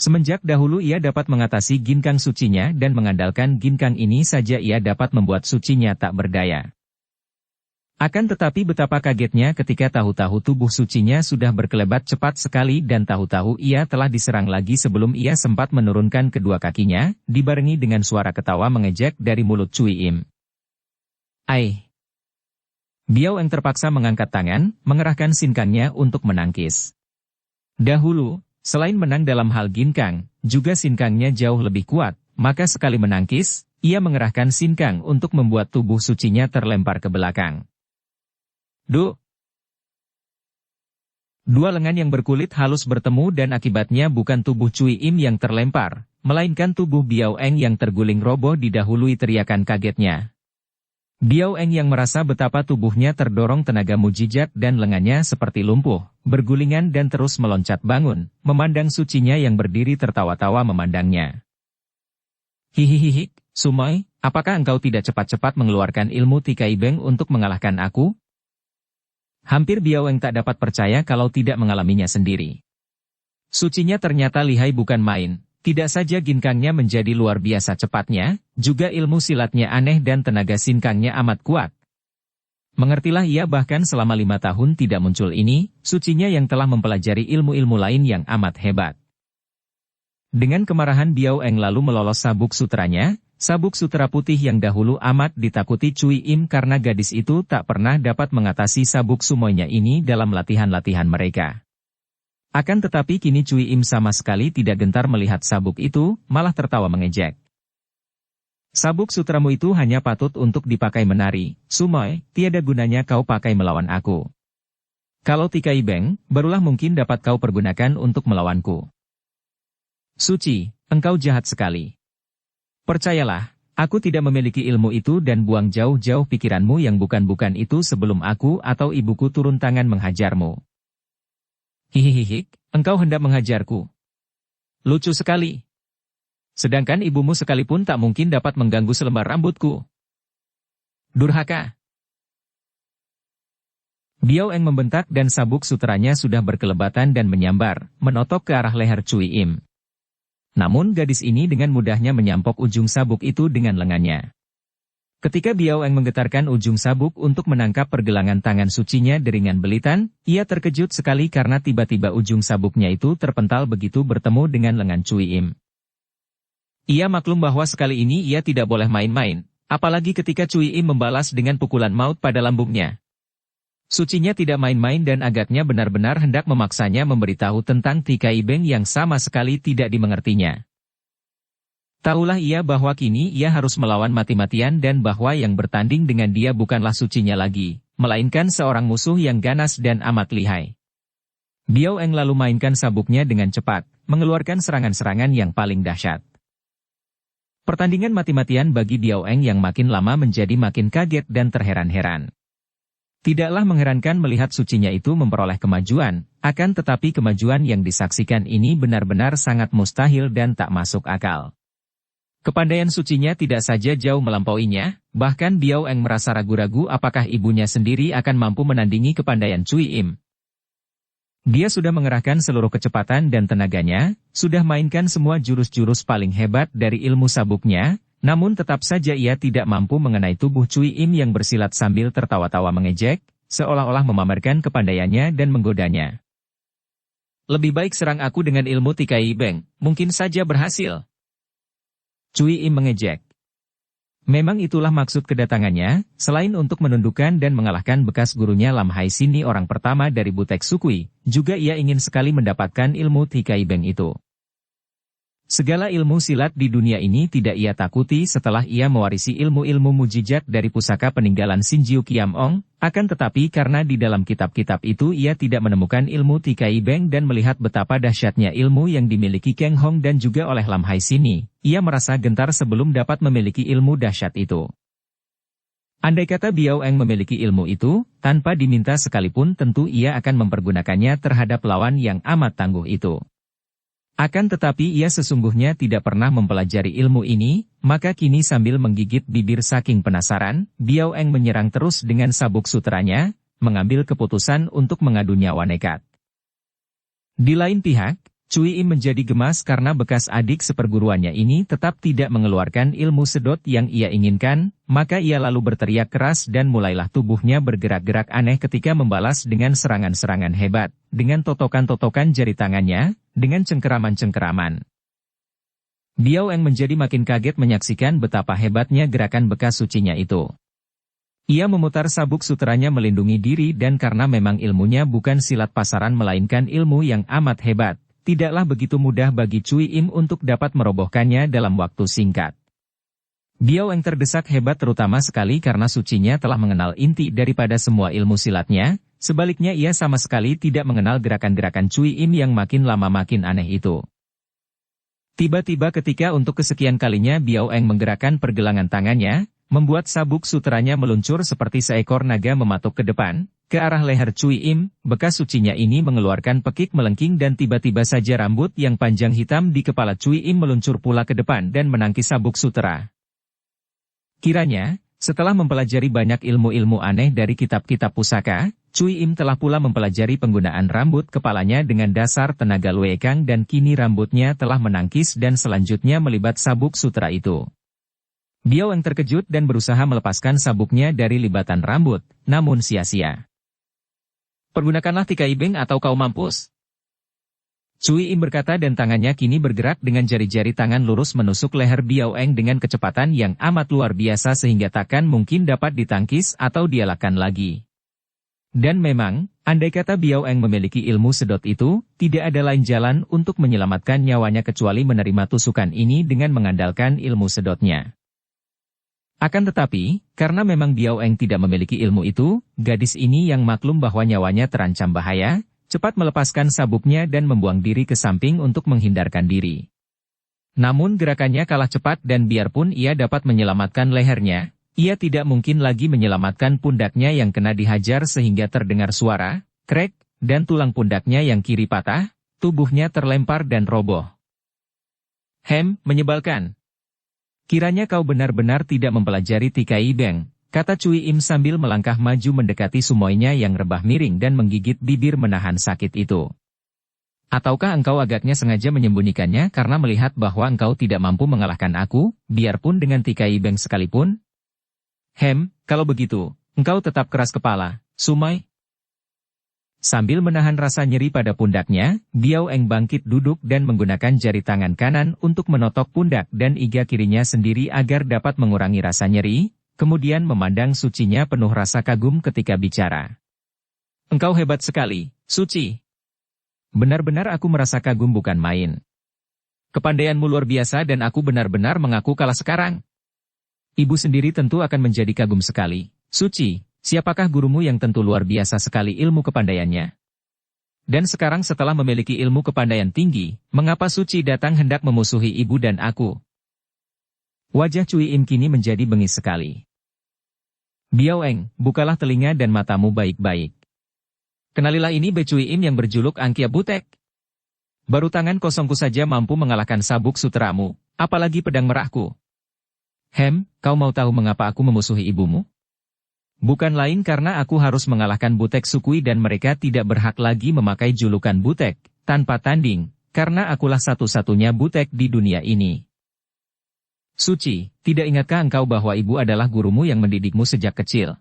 Semenjak dahulu ia dapat mengatasi ginkang sucinya dan mengandalkan ginkang ini saja ia dapat membuat sucinya tak berdaya. Akan tetapi betapa kagetnya ketika tahu-tahu tubuh sucinya sudah berkelebat cepat sekali dan tahu-tahu ia telah diserang lagi sebelum ia sempat menurunkan kedua kakinya, dibarengi dengan suara ketawa mengejek dari mulut Cui Im. "Ai!" Biao Eng terpaksa mengangkat tangan, mengerahkan sinkangnya untuk menangkis. Dahulu, selain menang dalam hal ginkang, juga sinkangnya jauh lebih kuat, maka sekali menangkis, ia mengerahkan sinkang untuk membuat tubuh sucinya terlempar ke belakang. Duh! Dua lengan yang berkulit halus bertemu dan akibatnya bukan tubuh Cui Im yang terlempar, melainkan tubuh Biao Eng yang terguling roboh didahului teriakan kagetnya. Biao Eng yang merasa betapa tubuhnya terdorong tenaga mujizat dan lengannya seperti lumpuh, bergulingan dan terus meloncat bangun, memandang sucinya yang berdiri tertawa-tawa memandangnya. Hihihihi, Sumoy, apakah engkau tidak cepat-cepat mengeluarkan ilmu Tikai Beng untuk mengalahkan aku? Hampir Biao Eng tak dapat percaya kalau tidak mengalaminya sendiri. Sucinya ternyata lihai bukan main, tidak saja ginkangnya menjadi luar biasa cepatnya, juga ilmu silatnya aneh dan tenaga sinkangnya amat kuat. Mengertilah ia bahkan selama 5 tahun tidak muncul ini, sucinya yang telah mempelajari ilmu-ilmu lain yang amat hebat. Dengan kemarahan Biao Eng lalu melolos sabuk sutranya, sabuk sutra putih yang dahulu amat ditakuti Cui Im karena gadis itu tak pernah dapat mengatasi sabuk sumoynya ini dalam latihan-latihan mereka. Akan tetapi kini Cui Im sama sekali tidak gentar melihat sabuk itu, malah tertawa mengejek. Sabuk sutramu itu hanya patut untuk dipakai menari, Sumoy, tiada gunanya kau pakai melawan aku. Kalau Tikai Beng, barulah mungkin dapat kau pergunakan untuk melawanku. Suci, engkau jahat sekali. Percayalah, aku tidak memiliki ilmu itu dan buang jauh-jauh pikiranmu yang bukan-bukan itu sebelum aku atau ibuku turun tangan menghajarmu. Hihihihi, engkau hendak menghajarku. Lucu sekali. Sedangkan ibumu sekalipun tak mungkin dapat mengganggu selembar rambutku. Durhaka. Biao Eng membentak dan sabuk sutranya sudah berkelebatan dan menyambar, menotok ke arah leher Cui Im. Namun gadis ini dengan mudahnya menyampok ujung sabuk itu dengan lengannya. Ketika Biao Eng menggetarkan ujung sabuk untuk menangkap pergelangan tangan sucinya deringan belitan, ia terkejut sekali karena tiba-tiba ujung sabuknya itu terpental begitu bertemu dengan lengan Cui Im. Ia maklum bahwa sekali ini ia tidak boleh main-main, apalagi ketika Cui Im membalas dengan pukulan maut pada lambungnya. Sucinya tidak main-main dan agaknya benar-benar hendak memaksanya memberitahu tentang Tikai Beng yang sama sekali tidak dimengertinya. Tahulah ia bahwa kini ia harus melawan mati-matian dan bahwa yang bertanding dengan dia bukanlah sucinya lagi, melainkan seorang musuh yang ganas dan amat lihai. Biao Eng lalu mainkan sabuknya dengan cepat, mengeluarkan serangan-serangan yang paling dahsyat. Pertandingan mati-matian bagi Biao Eng yang makin lama menjadi makin kaget dan terheran-heran. Tidaklah mengherankan melihat sucinya itu memperoleh kemajuan, akan tetapi kemajuan yang disaksikan ini benar-benar sangat mustahil dan tak masuk akal. Kepandaian sucinya tidak saja jauh melampauinya, bahkan Biao Eng merasa ragu-ragu apakah ibunya sendiri akan mampu menandingi kepandaian Cui Im. Dia sudah mengerahkan seluruh kecepatan dan tenaganya, sudah mainkan semua jurus-jurus paling hebat dari ilmu sabuknya, namun tetap saja ia tidak mampu mengenai tubuh Cui Im yang bersilat sambil tertawa-tawa mengejek, seolah-olah memamerkan kepandaiannya dan menggodanya. Lebih baik serang aku dengan ilmu Tikai Beng, mungkin saja berhasil. Cui Im mengejek. Memang itulah maksud kedatangannya, selain untuk menundukkan dan mengalahkan bekas gurunya Lam Hai Sini orang pertama dari Butek Sukui, juga ia ingin sekali mendapatkan ilmu Tikai Beng itu. Segala ilmu silat di dunia ini tidak ia takuti setelah ia mewarisi ilmu-ilmu mujizat dari pusaka peninggalan Shinjiu Qiamong, akan tetapi karena di dalam kitab-kitab itu ia tidak menemukan ilmu Tikai Beng dan melihat betapa dahsyatnya ilmu yang dimiliki Kang Hong dan juga oleh Lam Hai Sini, ia merasa gentar sebelum dapat memiliki ilmu dahsyat itu. Andai kata Biao Eng memiliki ilmu itu, tanpa diminta sekalipun tentu ia akan mempergunakannya terhadap lawan yang amat tangguh itu. Akan tetapi ia sesungguhnya tidak pernah mempelajari ilmu ini, maka kini sambil menggigit bibir saking penasaran, Biao Eng menyerang terus dengan sabuk sutranya, mengambil keputusan untuk mengadu nyawa nekat. Di lain pihak, Cui Im menjadi gemas karena bekas adik seperguruannya ini tetap tidak mengeluarkan ilmu sedot yang ia inginkan, maka ia lalu berteriak keras dan mulailah tubuhnya bergerak-gerak aneh ketika membalas dengan serangan-serangan hebat, dengan totokan-totokan jari tangannya, dengan cengkeraman-cengkeraman. Biao Eng menjadi makin kaget menyaksikan betapa hebatnya gerakan bekas sucinya itu. Ia memutar sabuk sutranya melindungi diri dan karena memang ilmunya bukan silat pasaran melainkan ilmu yang amat hebat, tidaklah begitu mudah bagi Cui Im untuk dapat merobohkannya dalam waktu singkat. Biao Eng terdesak hebat terutama sekali karena sucinya telah mengenal inti daripada semua ilmu silatnya, sebaliknya ia sama sekali tidak mengenal gerakan-gerakan Cui Im yang makin lama makin aneh itu. Tiba-tiba ketika untuk kesekian kalinya Biao Eng menggerakkan pergelangan tangannya, membuat sabuk sutranya meluncur seperti seekor naga mematuk ke depan, ke arah leher Cui Im, bekas sucinya ini mengeluarkan pekik melengking dan tiba-tiba saja rambut yang panjang hitam di kepala Cui Im meluncur pula ke depan dan menangkis sabuk sutera. Kiranya, setelah mempelajari banyak ilmu-ilmu aneh dari kitab-kitab pusaka, Cui Im telah pula mempelajari penggunaan rambut kepalanya dengan dasar tenaga Luekang dan kini rambutnya telah menangkis dan selanjutnya melibat sabuk sutera itu. Biao Eng terkejut dan berusaha melepaskan sabuknya dari libatan rambut, namun sia-sia. Pergunakanlah Tikai Beng atau kau mampus. Cui Im berkata dan tangannya kini bergerak dengan jari-jari tangan lurus menusuk leher Biao Eng dengan kecepatan yang amat luar biasa sehingga takkan mungkin dapat ditangkis atau dielakkan lagi. Dan memang, andai kata Biao Eng memiliki ilmu sedot itu, tidak ada lain jalan untuk menyelamatkan nyawanya kecuali menerima tusukan ini dengan mengandalkan ilmu sedotnya. Akan tetapi, karena memang Biao Eng tidak memiliki ilmu itu, gadis ini yang maklum bahwa nyawanya terancam bahaya, cepat melepaskan sabuknya dan membuang diri ke samping untuk menghindarkan diri. Namun gerakannya kalah cepat dan biarpun ia dapat menyelamatkan lehernya, ia tidak mungkin lagi menyelamatkan pundaknya yang kena dihajar sehingga terdengar suara, krek, dan tulang pundaknya yang kiri patah, tubuhnya terlempar dan roboh. Menyebalkan. Kiranya kau benar-benar tidak mempelajari Tikai Beng, kata Cui Im sambil melangkah maju mendekati sumoinya yang rebah miring dan menggigit bibir menahan sakit itu. Ataukah engkau agaknya sengaja menyembunyikannya karena melihat bahwa engkau tidak mampu mengalahkan aku, biarpun dengan Tikai Beng sekalipun? Kalau begitu, engkau tetap keras kepala, Sumai. Sambil menahan rasa nyeri pada pundaknya, Biao Eng bangkit duduk dan menggunakan jari tangan kanan untuk menotok pundak dan iga kirinya sendiri agar dapat mengurangi rasa nyeri, kemudian memandang sucinya penuh rasa kagum ketika bicara. Engkau hebat sekali, Suci. Benar-benar aku merasa kagum bukan main. Kepandaianmu luar biasa dan aku benar-benar mengaku kalah sekarang. Ibu sendiri tentu akan menjadi kagum sekali. Suci, siapakah gurumu yang tentu luar biasa sekali ilmu kepandaiannya? Dan sekarang setelah memiliki ilmu kepandaian tinggi, mengapa Suci datang hendak memusuhi ibu dan aku? Wajah Cui Im kini menjadi bengis sekali. Biao Eng, bukalah telinga dan matamu baik-baik. Kenalilah ini Be Cui Im yang berjuluk Angkia Butek. Baru tangan kosongku saja mampu mengalahkan sabuk suteramu, apalagi pedang merahku. Kau mau tahu mengapa aku memusuhi ibumu? Bukan lain karena aku harus mengalahkan Butek Sukui dan mereka tidak berhak lagi memakai julukan Butek, tanpa tanding, karena akulah satu-satunya Butek di dunia ini. Suci, tidak ingatkah engkau bahwa ibu adalah gurumu yang mendidikmu sejak kecil?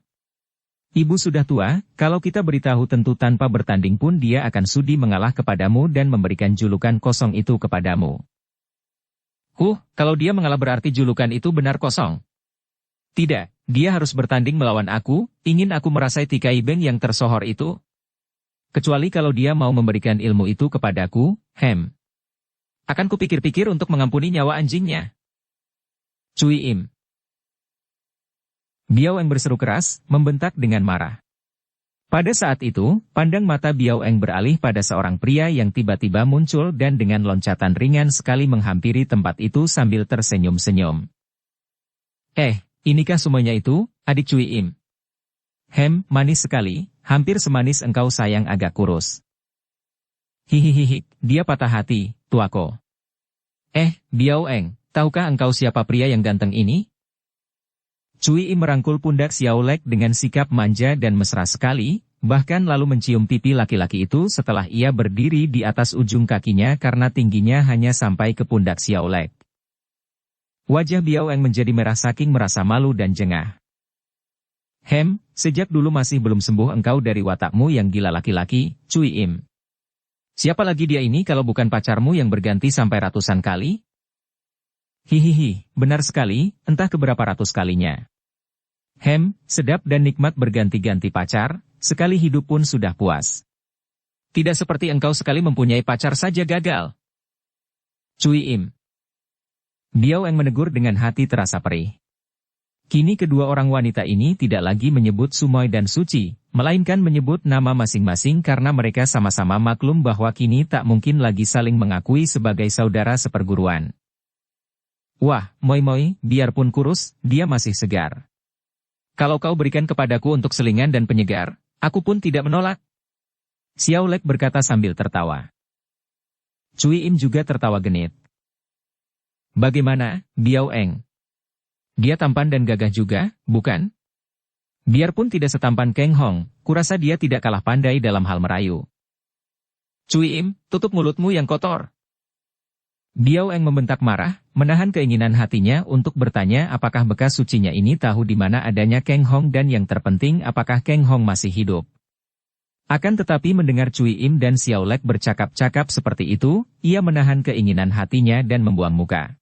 Ibu sudah tua, kalau kita beritahu tentu tanpa bertanding pun dia akan sudi mengalah kepadamu dan memberikan julukan kosong itu kepadamu. Kalau dia mengalah berarti julukan itu benar kosong. Tidak, dia harus bertanding melawan aku, ingin aku merasai Tikai Beng yang tersohor itu. Kecuali kalau dia mau memberikan ilmu itu kepadaku, akan kupikir-pikir untuk mengampuni nyawa anjingnya. Cui Im. Biao Eng berseru keras, membentak dengan marah. Pada saat itu, pandang mata Biao Eng beralih pada seorang pria yang tiba-tiba muncul dan dengan loncatan ringan sekali menghampiri tempat itu sambil tersenyum-senyum. Inikah semuanya itu, adik Cui Im? Manis sekali, hampir semanis engkau sayang agak kurus. Hihihihi, dia patah hati, tuako. Biao Eng, tahukah engkau siapa pria yang ganteng ini? Cui Im merangkul pundak Xiao Lek dengan sikap manja dan mesra sekali, bahkan lalu mencium pipi laki-laki itu setelah ia berdiri di atas ujung kakinya karena tingginya hanya sampai ke pundak Xiao Lek. Wajah Biao Eng menjadi merah saking merasa malu dan jengah. Sejak dulu masih belum sembuh engkau dari watakmu yang gila laki-laki, Cui Im. Siapa lagi dia ini kalau bukan pacarmu yang berganti sampai ratusan kali? Hihihi, benar sekali, entah keberapa ratus kalinya. Sedap dan nikmat berganti-ganti pacar, sekali hidup pun sudah puas. Tidak seperti engkau sekali mempunyai pacar saja gagal. Cui Im. Biao Eng menegur dengan hati terasa perih. Kini kedua orang wanita ini tidak lagi menyebut Sumoi dan Suci, melainkan menyebut nama masing-masing karena mereka sama-sama maklum bahwa kini tak mungkin lagi saling mengakui sebagai saudara seperguruan. Wah, Moi, biarpun kurus, dia masih segar. Kalau kau berikan kepadaku untuk selingan dan penyegar, Aku pun tidak menolak. Xiao Lek berkata sambil tertawa. Cui Im juga tertawa genit. Bagaimana, Biao Eng? Dia tampan dan gagah juga, bukan? Biarpun tidak setampan Kang Hong, kurasa dia tidak kalah pandai dalam hal merayu. Cui Im, tutup mulutmu yang kotor. Biao Eng membentak marah, menahan keinginan hatinya untuk bertanya apakah bekas sucinya ini tahu di mana adanya Kang Hong dan yang terpenting apakah Kang Hong masih hidup. Akan tetapi mendengar Cui Im dan Xiao Lek bercakap-cakap seperti itu, ia menahan keinginan hatinya dan membuang muka.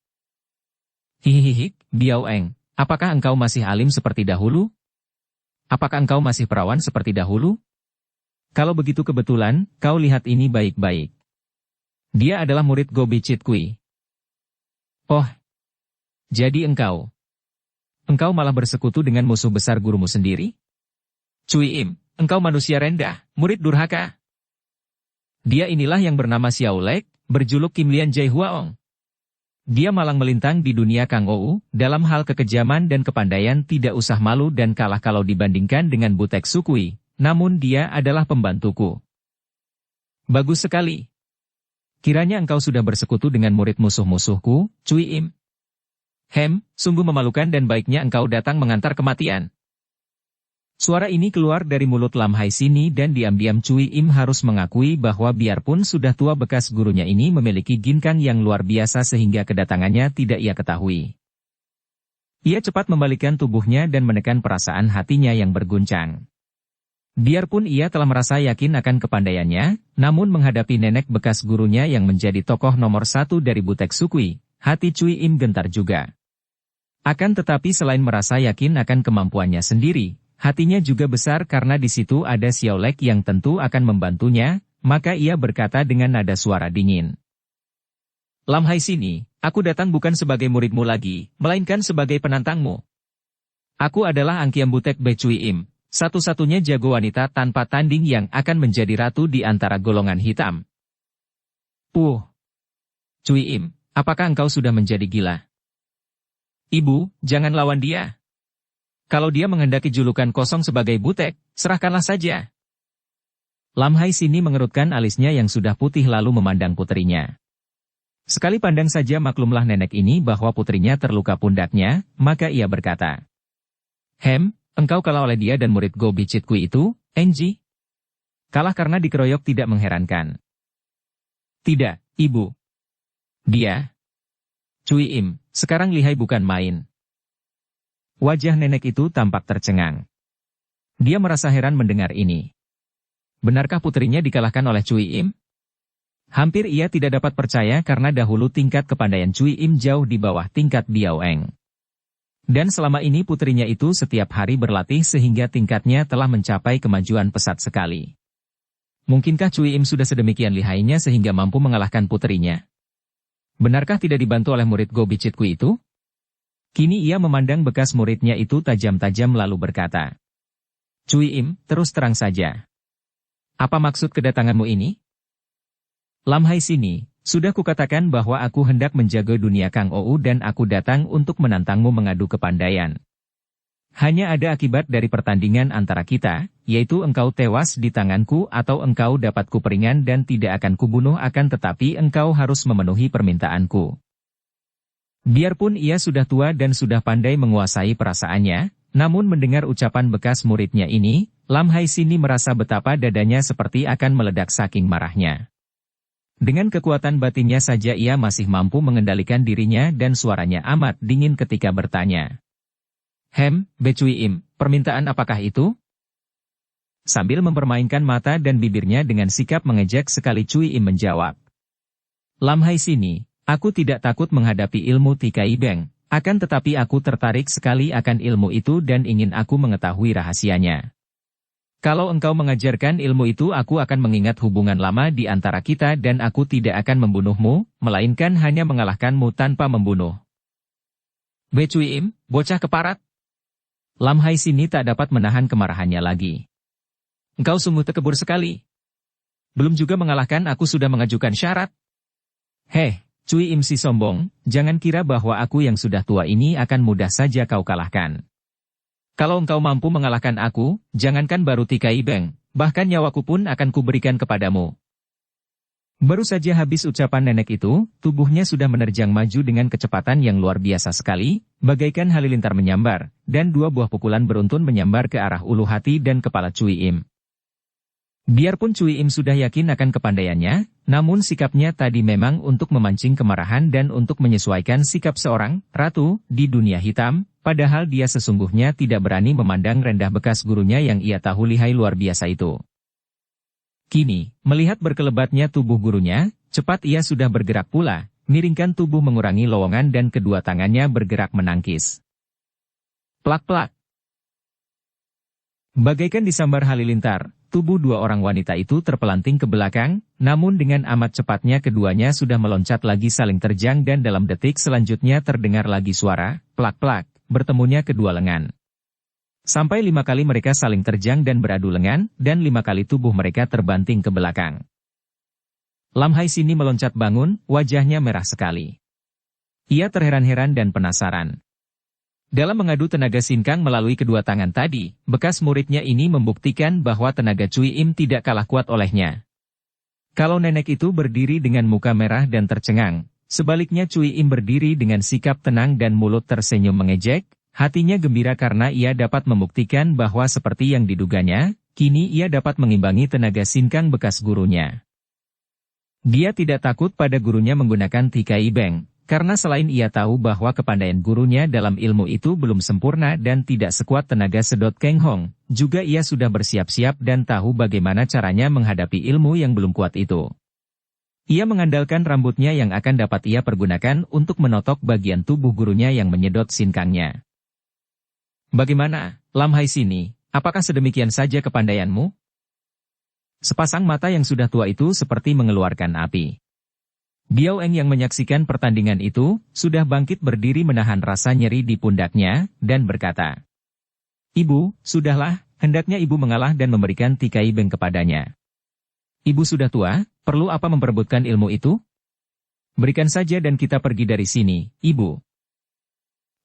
Hihihi, Biao Eng, apakah engkau masih alim seperti dahulu? Apakah engkau masih perawan seperti dahulu? Kalau begitu kebetulan, kau lihat ini baik-baik. Dia adalah murid Go Bichit Kui. Oh, jadi engkau malah bersekutu dengan musuh besar gurumu sendiri? Cui Im, engkau manusia rendah, murid durhaka. Dia inilah yang bernama Xiao Lek, berjuluk Kim Lian Jai Huaong. Dia malang melintang di dunia Kang Ou, dalam hal kekejaman dan kepandaian tidak usah malu dan kalah kalau dibandingkan dengan Butek Sukui, namun dia adalah pembantuku. Bagus sekali. Kiranya engkau sudah bersekutu dengan murid musuh-musuhku, Cui Im. Sungguh memalukan dan baiknya engkau datang mengantar kematian. Suara ini keluar dari mulut Lam Hai Sini dan diam-diam Cui Im harus mengakui bahwa biarpun sudah tua bekas gurunya ini memiliki ginkang yang luar biasa sehingga kedatangannya tidak ia ketahui. Ia cepat membalikkan tubuhnya dan menekan perasaan hatinya yang berguncang. Biarpun ia telah merasa yakin akan kepandaiannya, namun menghadapi nenek bekas gurunya yang menjadi tokoh nomor satu dari Butek Sukui, hati Cui Im gentar juga. Akan tetapi selain merasa yakin akan kemampuannya sendiri, hatinya juga besar karena di situ ada Xiao Lek yang tentu akan membantunya, maka ia berkata dengan nada suara dingin. Lam Hai Sini, aku datang bukan sebagai muridmu lagi, melainkan sebagai penantangmu. Aku adalah Angkiam Butek Be Cui Im, satu-satunya jago wanita tanpa tanding yang akan menjadi ratu di antara golongan hitam. Cui Im, apakah engkau sudah menjadi gila? Ibu, jangan lawan dia. Kalau dia menghendaki julukan kosong sebagai butek, serahkanlah saja. Lam Hai Sini mengerutkan alisnya yang sudah putih lalu memandang putrinya. Sekali pandang saja maklumlah nenek ini bahwa putrinya terluka pundaknya, maka ia berkata. Engkau kalah oleh dia dan murid Go Bichit Kui itu, Enji? Kalah karena dikeroyok tidak mengherankan. Tidak, Ibu. Dia. Cui Im, sekarang lihai bukan main. Wajah nenek itu tampak tercengang. Dia merasa heran mendengar ini. Benarkah putrinya dikalahkan oleh Cui Im? Hampir ia tidak dapat percaya karena dahulu tingkat kepandaian Cui Im jauh di bawah tingkat Biao Eng. Dan selama ini putrinya itu setiap hari berlatih sehingga tingkatnya telah mencapai kemajuan pesat sekali. Mungkinkah Cui Im sudah sedemikian lihainya sehingga mampu mengalahkan putrinya? Benarkah tidak dibantu oleh murid Go Bichit Kui itu? Kini ia memandang bekas muridnya itu tajam-tajam lalu berkata. Cui Im, terus terang saja. Apa maksud kedatanganmu ini? Lam Hai Sini, sudah kukatakan bahwa aku hendak menjaga dunia Kang Ou dan aku datang untuk menantangmu mengadu kepandaian. Hanya ada akibat dari pertandingan antara kita, yaitu engkau tewas di tanganku atau engkau dapat kuperingan dan tidak akan kubunuh akan tetapi engkau harus memenuhi permintaanku. Biarpun ia sudah tua dan sudah pandai menguasai perasaannya, namun mendengar ucapan bekas muridnya ini, Lam Hai Sini merasa betapa dadanya seperti akan meledak saking marahnya. Dengan kekuatan batinnya saja ia masih mampu mengendalikan dirinya dan suaranya amat dingin ketika bertanya. Be Cui Im, permintaan apakah itu? Sambil mempermainkan mata dan bibirnya dengan sikap mengejek sekali Cui Im menjawab. Lam Hai Sini, aku tidak takut menghadapi ilmu Tikai Beng, akan tetapi aku tertarik sekali akan ilmu itu dan ingin aku mengetahui rahasianya. Kalau engkau mengajarkan ilmu itu aku akan mengingat hubungan lama di antara kita dan aku tidak akan membunuhmu, melainkan hanya mengalahkanmu tanpa membunuh. Be Cui Im, bocah keparat. Lam Hai Sini tak dapat menahan kemarahannya lagi. Engkau sungguh tekebur sekali. Belum juga mengalahkan aku sudah mengajukan syarat. Cui Im si sombong, jangan kira bahwa aku yang sudah tua ini akan mudah saja kau kalahkan. Kalau engkau mampu mengalahkan aku, jangankan baru Tikai Beng, bahkan nyawaku pun akan kuberikan kepadamu. Baru saja habis ucapan nenek itu, tubuhnya sudah menerjang maju dengan kecepatan yang luar biasa sekali, bagaikan halilintar menyambar, dan dua buah pukulan beruntun menyambar ke arah ulu hati dan kepala Cui Im. Biarpun Cui Im sudah yakin akan kepandaiannya, namun sikapnya tadi memang untuk memancing kemarahan dan untuk menyesuaikan sikap seorang ratu di dunia hitam, padahal dia sesungguhnya tidak berani memandang rendah bekas gurunya yang ia tahu lihai luar biasa itu. Kini, melihat berkelebatnya tubuh gurunya, cepat ia sudah bergerak pula, miringkan tubuh mengurangi lowongan dan kedua tangannya bergerak menangkis. Plak-plak. Bagaikan disambar halilintar, tubuh dua orang wanita itu terpelanting ke belakang, namun dengan amat cepatnya keduanya sudah meloncat lagi saling terjang dan dalam detik selanjutnya terdengar lagi suara, plak-plak, bertemunya kedua lengan. Sampai 5 kali mereka saling terjang dan beradu lengan, dan 5 kali tubuh mereka terbanting ke belakang. Lam Hai Sini meloncat bangun, wajahnya merah sekali. Ia terheran-heran dan penasaran. Dalam mengadu tenaga sinkang melalui kedua tangan tadi, bekas muridnya ini membuktikan bahwa tenaga Cui Im tidak kalah kuat olehnya. Kalau nenek itu berdiri dengan muka merah dan tercengang, sebaliknya Cui Im berdiri dengan sikap tenang dan mulut tersenyum mengejek. Hatinya gembira karena ia dapat membuktikan bahwa seperti yang diduganya, kini ia dapat mengimbangi tenaga sinkang bekas gurunya. Dia tidak takut pada gurunya menggunakan Tikai Beng, karena selain ia tahu bahwa kepandaian gurunya dalam ilmu itu belum sempurna dan tidak sekuat tenaga sedot Keng Hong, juga ia sudah bersiap-siap dan tahu bagaimana caranya menghadapi ilmu yang belum kuat itu. Ia mengandalkan rambutnya yang akan dapat ia pergunakan untuk menotok bagian tubuh gurunya yang menyedot sinkangnya. Bagaimana, Lam Hai Sini, apakah sedemikian saja kepandaianmu? Sepasang mata yang sudah tua itu seperti mengeluarkan api. Biao Eng yang menyaksikan pertandingan itu, sudah bangkit berdiri menahan rasa nyeri di pundaknya, dan berkata, "Ibu, sudahlah, hendaknya ibu mengalah dan memberikan Tikai Beng kepadanya. Ibu sudah tua, perlu apa memperebutkan ilmu itu? Berikan saja dan kita pergi dari sini, ibu."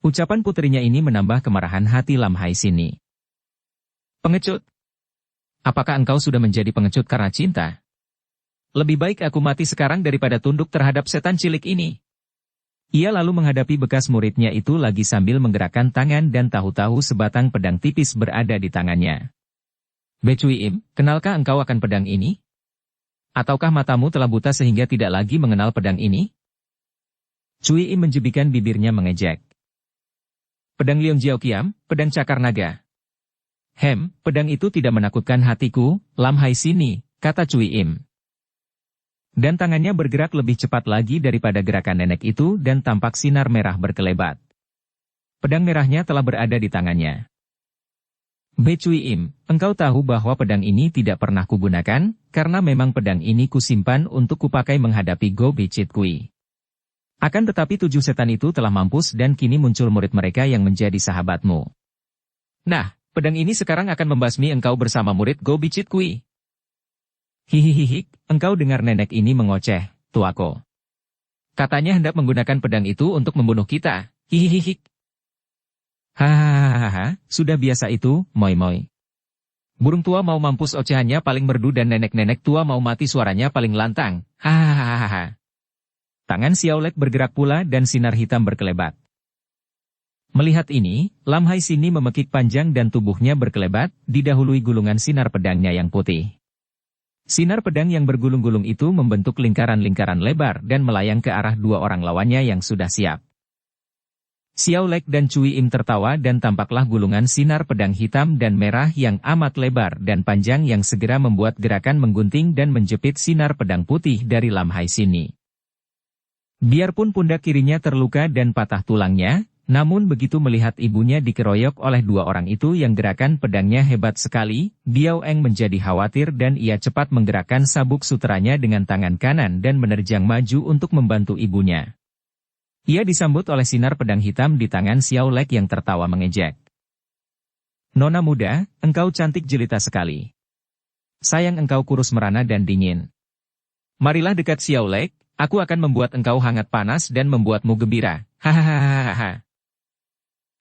Ucapan putrinya ini menambah kemarahan hati Lam Hai Sini. "Pengecut! Apakah engkau sudah menjadi pengecut karena cinta? Lebih baik aku mati sekarang daripada tunduk terhadap setan cilik ini." Ia lalu menghadapi bekas muridnya itu lagi sambil menggerakkan tangan dan tahu-tahu sebatang pedang tipis berada di tangannya. "Becui Im, kenalkah engkau akan pedang ini? Ataukah matamu telah buta sehingga tidak lagi mengenal pedang ini?" Cui Im menjepitkan bibirnya mengejek. "Pedang Leong Jiao Kiam, pedang cakar naga." Pedang itu tidak menakutkan hatiku, Lam Hai Sini," kata Cui Im. Dan tangannya bergerak lebih cepat lagi daripada gerakan nenek itu dan tampak sinar merah berkelebat. Pedang merahnya telah berada di tangannya. "Becui Im, engkau tahu bahwa pedang ini tidak pernah kugunakan, karena memang pedang ini kusimpan untuk kupakai menghadapi Go Bicit Kui. Akan tetapi 7 setan itu telah mampus dan kini muncul murid mereka yang menjadi sahabatmu. Nah, pedang ini sekarang akan membasmi engkau bersama murid Go Bicit Kui." "Hihihihi, engkau dengar nenek ini mengoceh, tuako. Katanya hendak menggunakan pedang itu untuk membunuh kita, hihihihi." "Hahaha, sudah biasa itu, moi-moi. Burung tua mau mampus ocehannya paling merdu dan nenek-nenek tua mau mati suaranya paling lantang, hahaha." Tangan Xiaolek bergerak pula dan sinar hitam berkelebat. Melihat ini, Lam Hai Sini memekik panjang dan tubuhnya berkelebat, didahului gulungan sinar pedangnya yang putih. Sinar pedang yang bergulung-gulung itu membentuk lingkaran-lingkaran lebar dan melayang ke arah dua orang lawannya yang sudah siap. Xiaolek dan Cui Im tertawa dan tampaklah gulungan sinar pedang hitam dan merah yang amat lebar dan panjang yang segera membuat gerakan menggunting dan menjepit sinar pedang putih dari Lam Hai Sini. Biarpun pundak kirinya terluka dan patah tulangnya, namun begitu melihat ibunya dikeroyok oleh dua orang itu yang gerakan pedangnya hebat sekali, Biao Eng menjadi khawatir dan ia cepat menggerakkan sabuk sutranya dengan tangan kanan dan menerjang maju untuk membantu ibunya. Ia disambut oleh sinar pedang hitam di tangan Xiaolek yang tertawa mengejek. "Nona muda, engkau cantik jelita sekali. Sayang engkau kurus merana dan dingin. Marilah dekat Xiaolek. Aku akan membuat engkau hangat panas dan membuatmu gembira. Hahaha.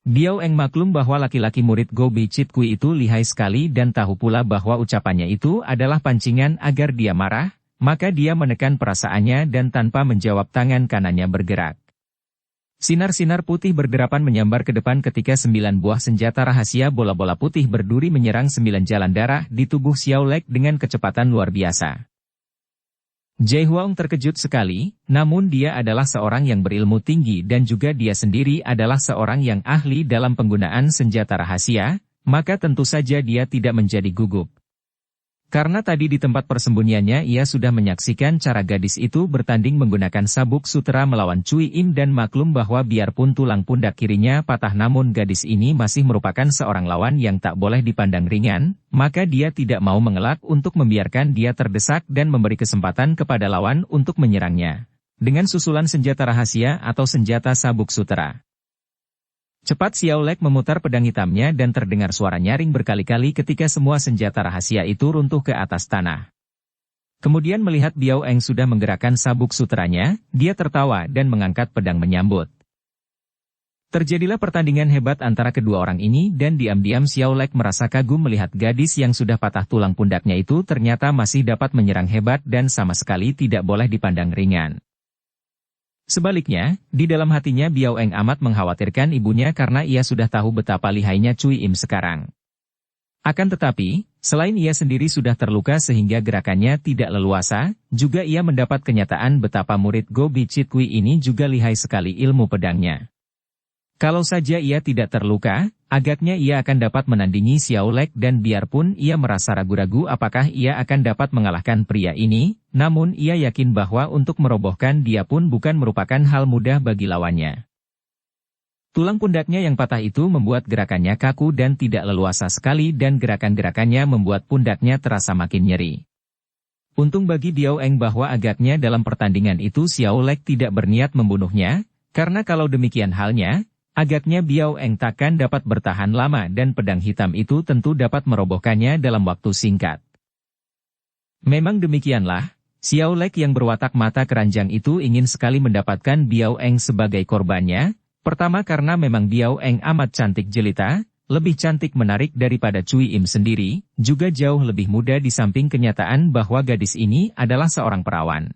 Biao Eng maklum bahwa laki-laki murid Go Bichit Kui itu lihai sekali dan tahu pula bahwa ucapannya itu adalah pancingan agar dia marah, maka dia menekan perasaannya dan tanpa menjawab tangan kanannya bergerak. Sinar-sinar putih berderapan menyambar ke depan ketika 9 buah senjata rahasia bola-bola putih berduri menyerang 9 jalan darah di tubuh Xiao Lek dengan kecepatan luar biasa. Jai Huang terkejut sekali, namun dia adalah seorang yang berilmu tinggi dan juga dia sendiri adalah seorang yang ahli dalam penggunaan senjata rahasia, maka tentu saja dia tidak menjadi gugup. Karena tadi di tempat persembunyiannya ia sudah menyaksikan cara gadis itu bertanding menggunakan sabuk sutera melawan Cui Im dan maklum bahwa biarpun tulang pundak kirinya patah namun gadis ini masih merupakan seorang lawan yang tak boleh dipandang ringan, maka dia tidak mau mengelak untuk membiarkan dia terdesak dan memberi kesempatan kepada lawan untuk menyerangnya. Dengan susulan senjata rahasia atau senjata sabuk sutera. Cepat Xiao Lek memutar pedang hitamnya dan terdengar suara nyaring berkali-kali ketika semua senjata rahasia itu runtuh ke atas tanah. Kemudian melihat Biao Eng sudah menggerakkan sabuk suteranya, dia tertawa dan mengangkat pedang menyambut. Terjadilah pertandingan hebat antara kedua orang ini dan diam-diam Xiao Lek merasa kagum melihat gadis yang sudah patah tulang pundaknya itu ternyata masih dapat menyerang hebat dan sama sekali tidak boleh dipandang ringan. Sebaliknya, di dalam hatinya Biao Eng amat mengkhawatirkan ibunya karena ia sudah tahu betapa lihainya Cui Im sekarang. Akan tetapi, selain ia sendiri sudah terluka sehingga gerakannya tidak leluasa, juga ia mendapat kenyataan betapa murid Go Bichit Kui ini juga lihai sekali ilmu pedangnya. Kalau saja ia tidak terluka, agaknya ia akan dapat menandingi Xiao Lek dan biarpun ia merasa ragu-ragu apakah ia akan dapat mengalahkan pria ini, namun ia yakin bahwa untuk merobohkan dia pun bukan merupakan hal mudah bagi lawannya. Tulang pundaknya yang patah itu membuat gerakannya kaku dan tidak leluasa sekali dan gerakan-gerakannya membuat pundaknya terasa makin nyeri. Untung bagi Biao Eng bahwa agaknya dalam pertandingan itu Xiao Lek tidak berniat membunuhnya, karena kalau demikian halnya, agaknya Biao Eng takkan dapat bertahan lama dan pedang hitam itu tentu dapat merobohkannya dalam waktu singkat. Memang demikianlah, Xiao Lek yang berwatak mata keranjang itu ingin sekali mendapatkan Biao Eng sebagai korbannya, pertama karena memang Biao Eng amat cantik jelita, lebih cantik menarik daripada Cui Im sendiri, juga jauh lebih muda di samping kenyataan bahwa gadis ini adalah seorang perawan.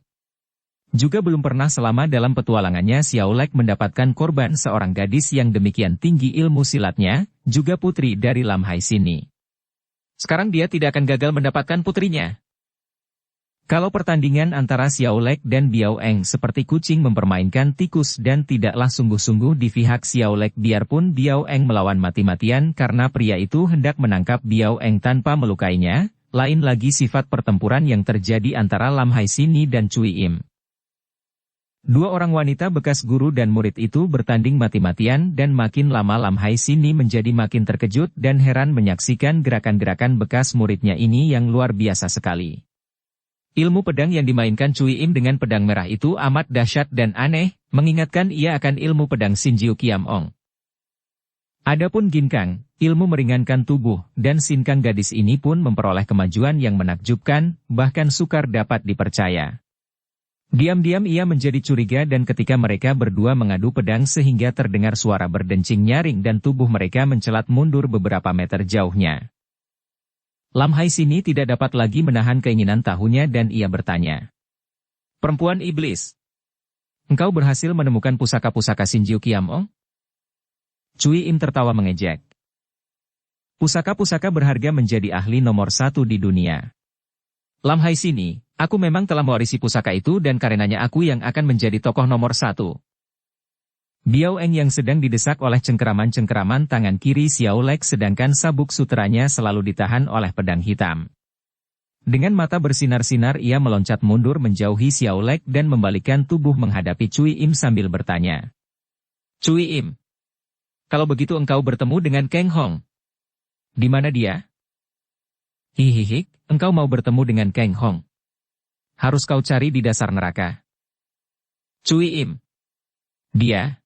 Juga belum pernah selama dalam petualangannya Xiao Lek mendapatkan korban seorang gadis yang demikian tinggi ilmu silatnya, juga putri dari Lam Hai Sini. Sekarang dia tidak akan gagal mendapatkan putrinya. Kalau pertandingan antara Xiao Lek dan Biao Eng seperti kucing mempermainkan tikus dan tidaklah sungguh-sungguh di pihak Xiao Lek biarpun Biao Eng melawan mati-matian karena pria itu hendak menangkap Biao Eng tanpa melukainya, lain lagi sifat pertempuran yang terjadi antara Lam Hai Sini dan Cui Im. Dua orang wanita bekas guru dan murid itu bertanding mati-matian dan makin lama Lam Hai Sini menjadi makin terkejut dan heran menyaksikan gerakan-gerakan bekas muridnya ini yang luar biasa sekali. Ilmu pedang yang dimainkan Cui Im dengan pedang merah itu amat dahsyat dan aneh, mengingatkan ia akan ilmu pedang Xinjiu Kiam Ong. Adapun Ginkang, ilmu meringankan tubuh, dan Sinkang gadis ini pun memperoleh kemajuan yang menakjubkan, bahkan sukar dapat dipercaya. Diam-diam ia menjadi curiga dan ketika mereka berdua mengadu pedang sehingga terdengar suara berdencing nyaring dan tubuh mereka mencelat mundur beberapa meter jauhnya. Lam Hai Sini tidak dapat lagi menahan keinginan tahunya dan ia bertanya. Perempuan iblis, engkau berhasil menemukan pusaka-pusaka Xinjiu Kiam Ong? Cui Im tertawa mengejek. Pusaka-pusaka berharga menjadi ahli nomor 1 di dunia. Lam Hai Sini, aku memang telah mewarisi pusaka itu dan karenanya aku yang akan menjadi tokoh nomor 1. Biao Eng yang sedang didesak oleh cengkeraman-cengkeraman tangan kiri Xiao Lek sedangkan sabuk suteranya selalu ditahan oleh pedang hitam. Dengan mata bersinar-sinar ia meloncat mundur menjauhi Xiao Lek dan membalikkan tubuh menghadapi Cui Im sambil bertanya. Cui Im, kalau begitu engkau bertemu dengan Kang Hong. Di mana dia? Hihihi, engkau mau bertemu dengan Kang Hong. Harus kau cari di dasar neraka. Cui Im. Dia.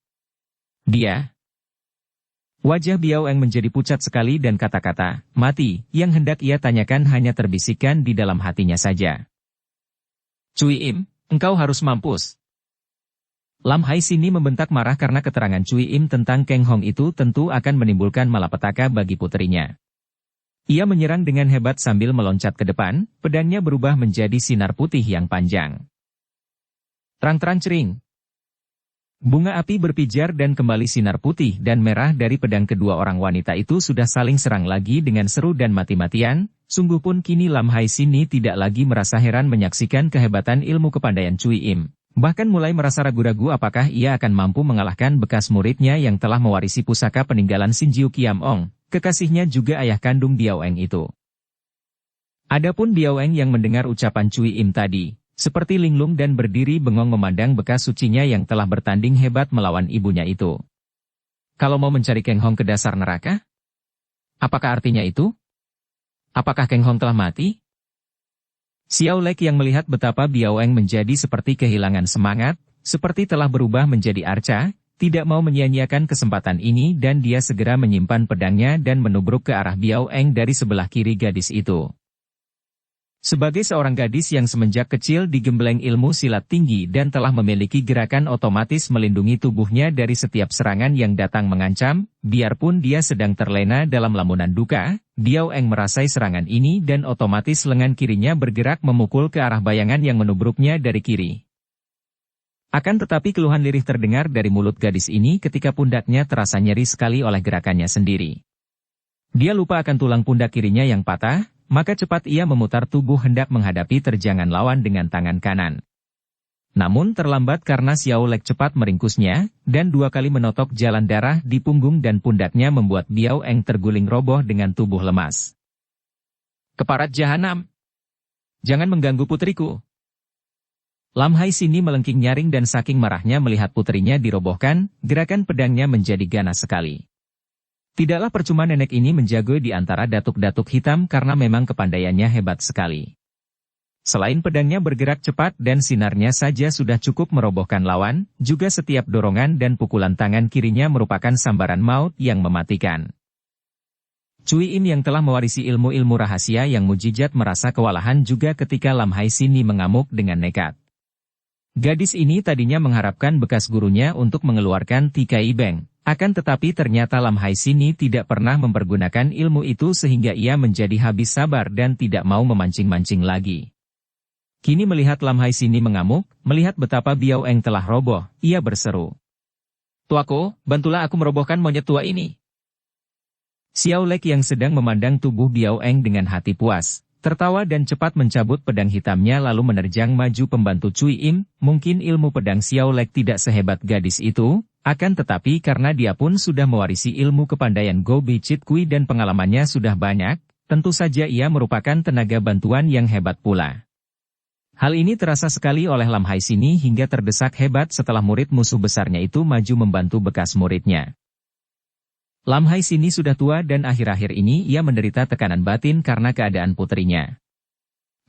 Wajah Biao Eng menjadi pucat sekali dan kata-kata, mati, yang hendak ia tanyakan hanya terbisikkan di dalam hatinya saja. Cui Im, engkau harus mampus. Lam Hai Sini membentak marah karena keterangan Cui Im tentang Kang Hong itu tentu akan menimbulkan malapetaka bagi puterinya. Ia menyerang dengan hebat sambil meloncat ke depan, pedangnya berubah menjadi sinar putih yang panjang. Terang-terang cering. Bunga api berpijar dan kembali sinar putih dan merah dari pedang kedua orang wanita itu sudah saling serang lagi dengan seru dan mati-matian. Sungguh pun kini Lam Hai Sini tidak lagi merasa heran menyaksikan kehebatan ilmu kepandaian Cui Im. Bahkan mulai merasa ragu-ragu apakah ia akan mampu mengalahkan bekas muridnya yang telah mewarisi pusaka peninggalan Sinjiu Kiam Ong, kekasihnya juga ayah kandung Biao Eng itu. Adapun Biao Eng yang mendengar ucapan Cui Im tadi, seperti linglung dan berdiri bengong memandang bekas sucinya yang telah bertanding hebat melawan ibunya itu. Kalau mau mencari Kang Hong ke dasar neraka? Apakah artinya itu? Apakah Kang Hong telah mati? Xiao Lek yang melihat betapa Biao Eng menjadi seperti kehilangan semangat, seperti telah berubah menjadi arca, tidak mau menyia-nyiakan kesempatan ini dan dia segera menyimpan pedangnya dan menubruk ke arah Biao Eng dari sebelah kiri gadis itu. Sebagai seorang gadis yang semenjak kecil digembleng ilmu silat tinggi dan telah memiliki gerakan otomatis melindungi tubuhnya dari setiap serangan yang datang mengancam, biarpun dia sedang terlena dalam lamunan duka, Biao Eng merasai serangan ini dan otomatis lengan kirinya bergerak memukul ke arah bayangan yang menubruknya dari kiri. Akan tetapi keluhan lirih terdengar dari mulut gadis ini ketika pundaknya terasa nyeri sekali oleh gerakannya sendiri. Dia lupa akan tulang pundak kirinya yang patah, maka cepat ia memutar tubuh hendak menghadapi terjangan lawan dengan tangan kanan. Namun terlambat karena Xiao Lek cepat meringkusnya, dan 2 kali menotok jalan darah di punggung dan pundaknya membuat Biao Eng terguling roboh dengan tubuh lemas. Keparat jahanam! Jangan mengganggu putriku! Lam Hai Sini melengking nyaring dan saking marahnya melihat putrinya dirobohkan, gerakan pedangnya menjadi ganas sekali. Tidaklah percuma nenek ini menjago di antara datuk-datuk hitam karena memang kepandaiannya hebat sekali. Selain pedangnya bergerak cepat dan sinarnya saja sudah cukup merobohkan lawan, juga setiap dorongan dan pukulan tangan kirinya merupakan sambaran maut yang mematikan. Cui Im yang telah mewarisi ilmu-ilmu rahasia yang mujizat merasa kewalahan juga ketika Lam Hai Sini mengamuk dengan nekat. Gadis ini tadinya mengharapkan bekas gurunya untuk mengeluarkan Tikai Beng. Akan tetapi ternyata Lam Hai Sini tidak pernah mempergunakan ilmu itu sehingga ia menjadi habis sabar dan tidak mau memancing-mancing lagi. Kini melihat Lam Hai Sini mengamuk, melihat betapa Biao Eng telah roboh, ia berseru. Tuaku, bantulah aku merobohkan monyet tua ini. Xiao Lek yang sedang memandang tubuh Biao Eng dengan hati puas, tertawa dan cepat mencabut pedang hitamnya lalu menerjang maju pembantu Cui Im, mungkin ilmu pedang Xiao Lek tidak sehebat gadis itu. Akan tetapi karena dia pun sudah mewarisi ilmu kepandaian Go Bi Chit Kui dan pengalamannya sudah banyak, tentu saja ia merupakan tenaga bantuan yang hebat pula. Hal ini terasa sekali oleh Lam Hai Sini hingga terdesak hebat setelah murid musuh besarnya itu maju membantu bekas muridnya. Lam Hai Sini sudah tua dan akhir-akhir ini ia menderita tekanan batin karena keadaan putrinya.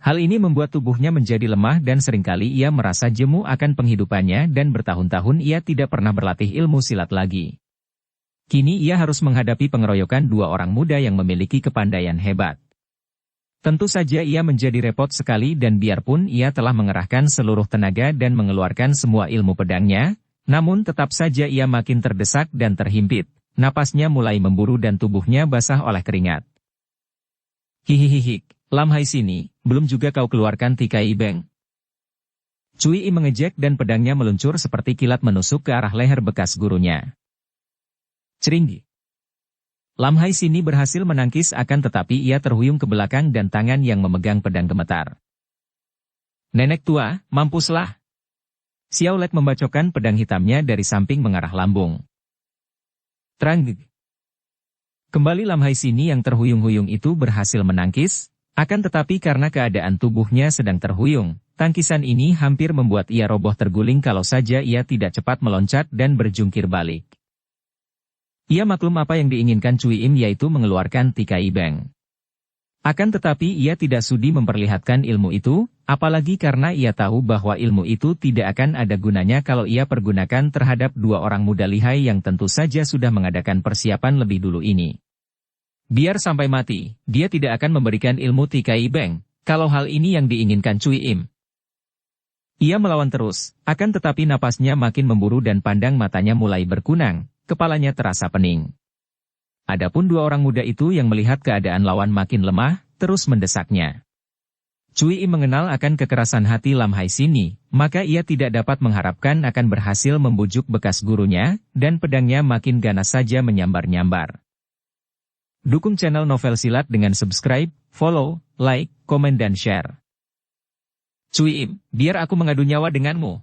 Hal ini membuat tubuhnya menjadi lemah dan seringkali ia merasa jemu akan penghidupannya dan bertahun-tahun ia tidak pernah berlatih ilmu silat lagi. Kini ia harus menghadapi pengeroyokan 2 orang muda yang memiliki kepandaian hebat. Tentu saja ia menjadi repot sekali dan biarpun ia telah mengerahkan seluruh tenaga dan mengeluarkan semua ilmu pedangnya, namun tetap saja ia makin terdesak dan terhimpit, napasnya mulai memburu dan tubuhnya basah oleh keringat. Hihihihi. Lam Hai Sini, belum juga kau keluarkan Tikai Beng. Cui Im mengejek dan pedangnya meluncur seperti kilat menusuk ke arah leher bekas gurunya. Ceringgi. Lam Hai Sini berhasil menangkis akan tetapi ia terhuyung ke belakang dan tangan yang memegang pedang gemetar. Nenek tua, mampuslah. Xiao Lek membacokkan pedang hitamnya dari samping mengarah lambung. Terang. Kembali Lam Hai Sini yang terhuyung-huyung itu berhasil menangkis. Akan tetapi karena keadaan tubuhnya sedang terhuyung, tangkisan ini hampir membuat ia roboh terguling kalau saja ia tidak cepat meloncat dan berjungkir balik. Ia maklum apa yang diinginkan Cui Im yaitu mengeluarkan Tikai Beng. Akan tetapi ia tidak sudi memperlihatkan ilmu itu, apalagi karena ia tahu bahwa ilmu itu tidak akan ada gunanya kalau ia pergunakan terhadap 2 orang muda lihai yang tentu saja sudah mengadakan persiapan lebih dulu ini. Biar sampai mati, dia tidak akan memberikan ilmu Tikai Beng, kalau hal ini yang diinginkan Cui Im. Ia melawan terus, akan tetapi napasnya makin memburu dan pandang matanya mulai berkunang, kepalanya terasa pening. Adapun dua orang muda itu yang melihat keadaan lawan makin lemah, terus mendesaknya. Cui Im mengenal akan kekerasan hati Lam Hai Sini, maka ia tidak dapat mengharapkan akan berhasil membujuk bekas gurunya, dan pedangnya makin ganas saja menyambar-nyambar. Dukung channel Novel Silat dengan subscribe, follow, like, komen dan share. Cui Im, biar aku mengadu nyawa denganmu.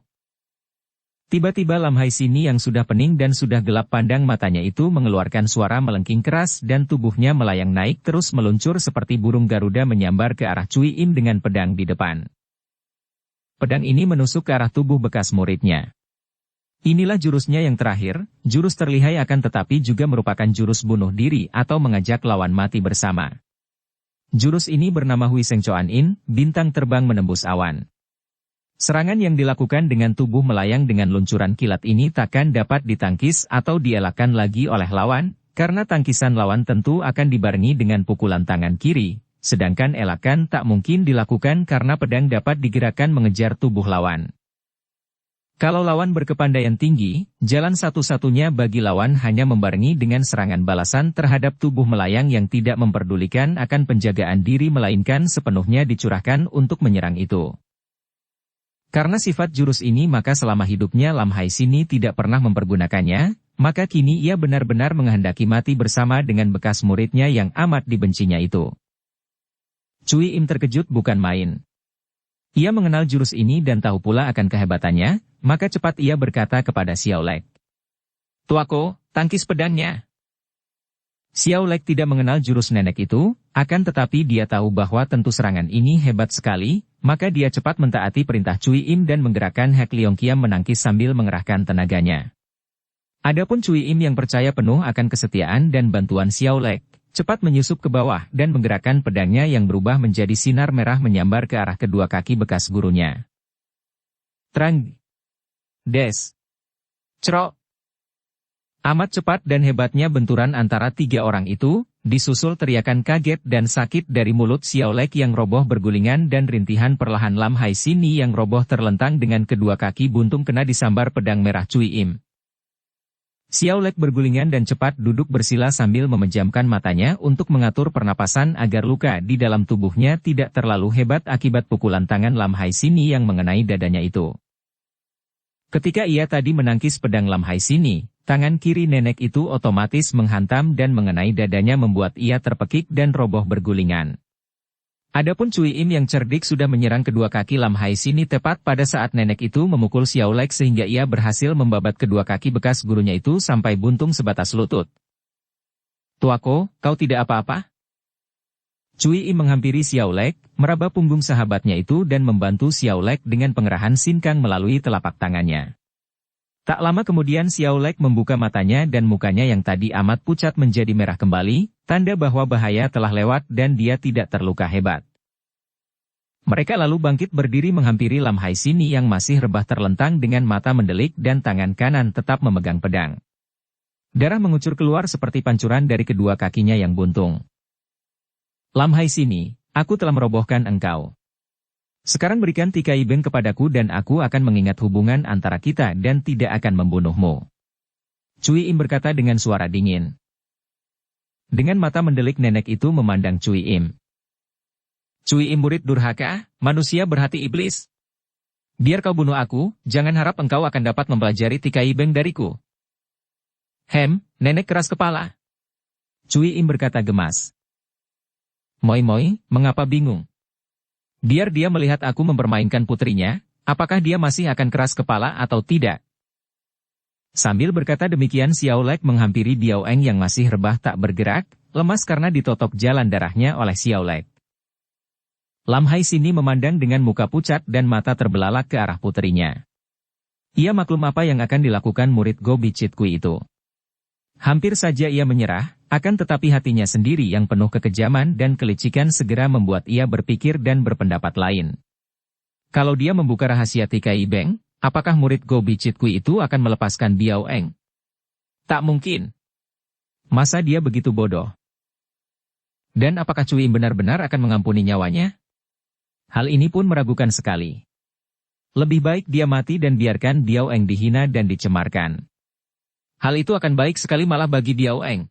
Tiba-tiba Lam Hai Sini yang sudah pening dan sudah gelap pandang matanya itu mengeluarkan suara melengking keras dan tubuhnya melayang naik terus meluncur seperti burung Garuda menyambar ke arah Cui Im dengan pedang di depan. Pedang ini menusuk ke arah tubuh bekas muridnya. Inilah jurusnya yang terakhir, jurus terlihai akan tetapi juga merupakan jurus bunuh diri atau mengajak lawan mati bersama. Jurus ini bernama Hui Seng Choan In, bintang terbang menembus awan. Serangan yang dilakukan dengan tubuh melayang dengan luncuran kilat ini takkan dapat ditangkis atau dielakkan lagi oleh lawan, karena tangkisan lawan tentu akan dibarengi dengan pukulan tangan kiri, sedangkan elakan tak mungkin dilakukan karena pedang dapat digerakkan mengejar tubuh lawan. Kalau lawan berkepandaian tinggi, jalan satu-satunya bagi lawan hanya membarengi dengan serangan balasan terhadap tubuh melayang yang tidak memperdulikan akan penjagaan diri melainkan sepenuhnya dicurahkan untuk menyerang itu. Karena sifat jurus ini maka selama hidupnya Lam Hai Sini tidak pernah mempergunakannya, maka kini ia benar-benar menghendaki mati bersama dengan bekas muridnya yang amat dibencinya itu. Cui Im terkejut bukan main. Ia mengenal jurus ini dan tahu pula akan kehebatannya, maka cepat ia berkata kepada Xiao Lek. Tuako, tangkis pedangnya. Xiao Lek tidak mengenal jurus nenek itu, akan tetapi dia tahu bahwa tentu serangan ini hebat sekali, maka dia cepat mentaati perintah Cui Im dan menggerakkan Hek Leong Kiam menangkis sambil mengerahkan tenaganya. Adapun Cui Im yang percaya penuh akan kesetiaan dan bantuan Xiao Lek, cepat menyusup ke bawah dan menggerakkan pedangnya yang berubah menjadi sinar merah menyambar ke arah kedua kaki bekas gurunya. Trang. Des. Cerok. Amat cepat dan hebatnya benturan antara tiga orang itu, disusul teriakan kaget dan sakit dari mulut Xiao Lek yang roboh bergulingan dan rintihan perlahan Lam Hai Sini yang roboh terlentang dengan kedua kaki buntung kena disambar pedang merah Cui Im. Xiao Lek bergulingan dan cepat duduk bersila sambil memejamkan matanya untuk mengatur pernapasan agar luka di dalam tubuhnya tidak terlalu hebat akibat pukulan tangan Lam Hai Sini yang mengenai dadanya itu. Ketika ia tadi menangkis pedang Lam Hai Sini, tangan kiri nenek itu otomatis menghantam dan mengenai dadanya membuat ia terpekik dan roboh bergulingan. Adapun Cui Im yang cerdik sudah menyerang kedua kaki Lam Hai Sini tepat pada saat nenek itu memukul Xiao Lek sehingga ia berhasil membabat kedua kaki bekas gurunya itu sampai buntung sebatas lutut. Tuako, kau tidak apa-apa? Cui Im menghampiri Xiao Lek, meraba punggung sahabatnya itu dan membantu Xiao Lek dengan pengerahan sinkang melalui telapak tangannya. Tak lama kemudian Xiao Lek membuka matanya dan mukanya yang tadi amat pucat menjadi merah kembali, tanda bahwa bahaya telah lewat dan dia tidak terluka hebat. Mereka lalu bangkit berdiri menghampiri Lam Hai Sini yang masih rebah terlentang dengan mata mendelik dan tangan kanan tetap memegang pedang. Darah mengucur keluar seperti pancuran dari kedua kakinya yang buntung. Lam Hai Sini, aku telah merobohkan engkau. Sekarang berikan Tikai Beng kepadaku dan aku akan mengingat hubungan antara kita dan tidak akan membunuhmu. Cui Im berkata dengan suara dingin. Dengan mata mendelik nenek itu memandang Cui Im. Cui Im murid durhaka, manusia berhati iblis. Biar kau bunuh aku, jangan harap engkau akan dapat mempelajari Tikai Beng dariku. Nenek keras kepala. Cui Im berkata gemas. Moi, mengapa bingung? Biar dia melihat aku mempermainkan putrinya, apakah dia masih akan keras kepala atau tidak? Sambil berkata demikian Xiao Lek menghampiri Biao Eng yang masih rebah tak bergerak, lemas karena ditotok jalan darahnya oleh Xiao Lek. Lam Hai Sini memandang dengan muka pucat dan mata terbelalak ke arah putrinya. Ia maklum apa yang akan dilakukan murid Go Bicit Kui itu. Hampir saja ia menyerah, akan tetapi hatinya sendiri yang penuh kekejaman dan kelicikan segera membuat ia berpikir dan berpendapat lain. Kalau dia membuka rahasia Tikai Beng, apakah murid Go Bicit Kui itu akan melepaskan Biao Eng? Tak mungkin. Masa dia begitu bodoh? Dan apakah Cui benar-benar akan mengampuni nyawanya? Hal ini pun meragukan sekali. Lebih baik dia mati dan biarkan Biao Eng dihina dan dicemarkan. Hal itu akan baik sekali malah bagi Biao Eng.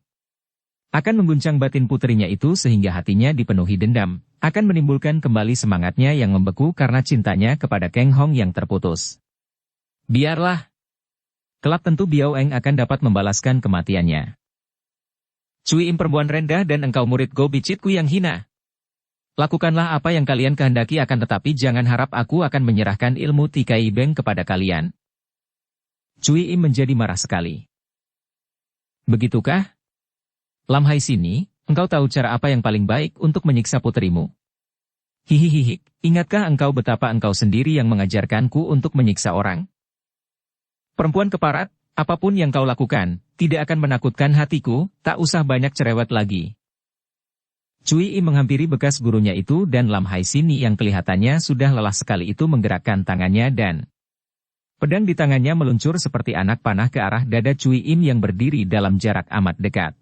Akan mengguncang batin putrinya itu sehingga hatinya dipenuhi dendam, akan menimbulkan kembali semangatnya yang membeku karena cintanya kepada Kang Hong yang terputus. Biarlah. Kelak tentu Biao Eng akan dapat membalaskan kematiannya. Cui Im perempuan rendah dan engkau murid Go Bicitku yang hina. Lakukanlah apa yang kalian kehendaki akan tetapi jangan harap aku akan menyerahkan ilmu Tikai Beng kepada kalian. Cui Im menjadi marah sekali. Begitukah? Lam Hai sini, engkau tahu cara apa yang paling baik untuk menyiksa putrimu. Hihihihi, ingatkah engkau betapa engkau sendiri yang mengajarkanku untuk menyiksa orang? Perempuan keparat, apapun yang kau lakukan, tidak akan menakutkan hatiku, tak usah banyak cerewet lagi. Cui Im menghampiri bekas gurunya itu dan Lam Hai Sini yang kelihatannya sudah lelah sekali itu menggerakkan tangannya dan pedang di tangannya meluncur seperti anak panah ke arah dada Cui Im yang berdiri dalam jarak amat dekat.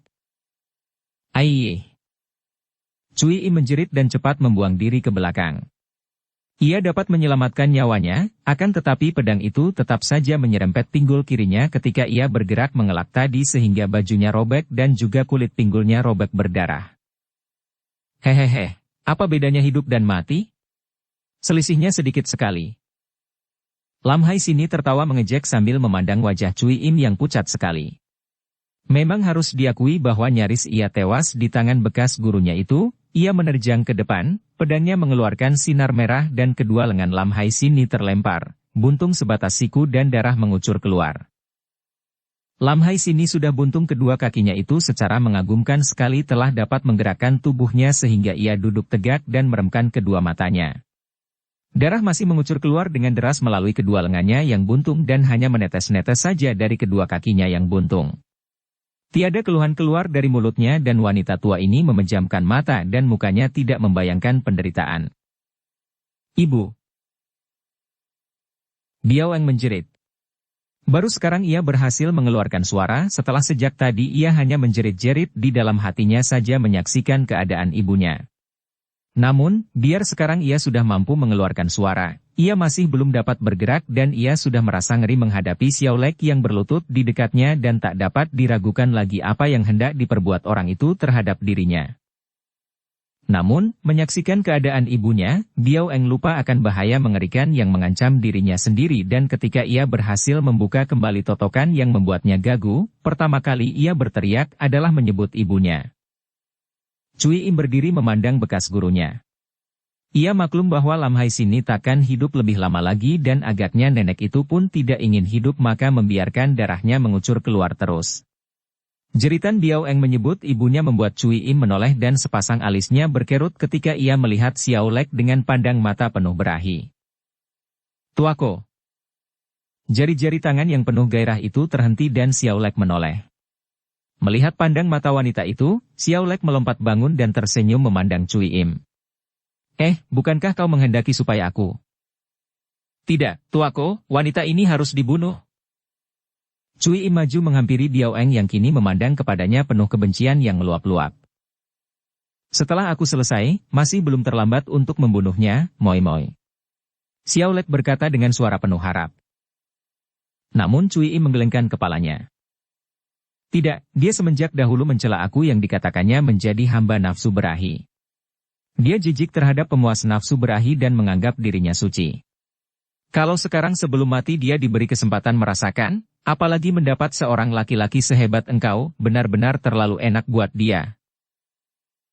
Aiy! Cui Im menjerit dan cepat membuang diri ke belakang. Ia dapat menyelamatkan nyawanya, akan tetapi pedang itu tetap saja menyerempet pinggul kirinya ketika ia bergerak mengelak tadi sehingga bajunya robek dan juga kulit pinggulnya robek berdarah. Hehehe, apa bedanya hidup dan mati? Selisihnya sedikit sekali. Lam Hai sini tertawa mengejek sambil memandang wajah Cui Im yang pucat sekali. Memang harus diakui bahwa nyaris ia tewas di tangan bekas gurunya itu, ia menerjang ke depan, pedangnya mengeluarkan sinar merah dan kedua lengan Lam Hai sini terlempar, buntung sebatas siku dan darah mengucur keluar. Lam Hai sini sudah buntung kedua kakinya itu secara mengagumkan sekali telah dapat menggerakkan tubuhnya sehingga ia duduk tegak dan meremkan kedua matanya. Darah masih mengucur keluar dengan deras melalui kedua lengannya yang buntung dan hanya menetes-netes saja dari kedua kakinya yang buntung. Tiada keluhan keluar dari mulutnya dan wanita tua ini memejamkan mata dan mukanya tidak membayangkan penderitaan. Ibu! Biao Eng menjerit. Baru sekarang ia berhasil mengeluarkan suara setelah sejak tadi ia hanya menjerit-jerit di dalam hatinya saja menyaksikan keadaan ibunya. Namun, biar sekarang ia sudah mampu mengeluarkan suara, ia masih belum dapat bergerak dan ia sudah merasa ngeri menghadapi Xiao Lek yang berlutut di dekatnya dan tak dapat diragukan lagi apa yang hendak diperbuat orang itu terhadap dirinya. Namun, menyaksikan keadaan ibunya, Biao Eng lupa akan bahaya mengerikan yang mengancam dirinya sendiri dan ketika ia berhasil membuka kembali totokan yang membuatnya gagu, pertama kali ia berteriak adalah menyebut ibunya. Cui Im berdiri memandang bekas gurunya. Ia maklum bahwa Lam Hai sini takkan hidup lebih lama lagi dan agaknya nenek itu pun tidak ingin hidup maka membiarkan darahnya mengucur keluar terus. Jeritan Biao Eng menyebut ibunya membuat Cui Im menoleh dan sepasang alisnya berkerut ketika ia melihat Xiao Lek dengan pandang mata penuh berahi. Tuako. Jari-jari tangan yang penuh gairah itu terhenti dan Xiao Lek menoleh. Melihat pandang mata wanita itu, Xiao Lek melompat bangun dan tersenyum memandang Cui Im. Bukankah kau menghendaki supaya aku? Tidak, Tuako, wanita ini harus dibunuh. Cui Im maju menghampiri Biao Eng yang kini memandang kepadanya penuh kebencian yang meluap-luap. Setelah aku selesai, masih belum terlambat untuk membunuhnya, moi-moi. Xiao Lek berkata dengan suara penuh harap. Namun Cui Im menggelengkan kepalanya. Tidak, dia semenjak dahulu mencela aku yang dikatakannya menjadi hamba nafsu berahi. Dia jijik terhadap pemuas nafsu berahi dan menganggap dirinya suci. Kalau sekarang sebelum mati dia diberi kesempatan merasakan, apalagi mendapat seorang laki-laki sehebat engkau, benar-benar terlalu enak buat dia.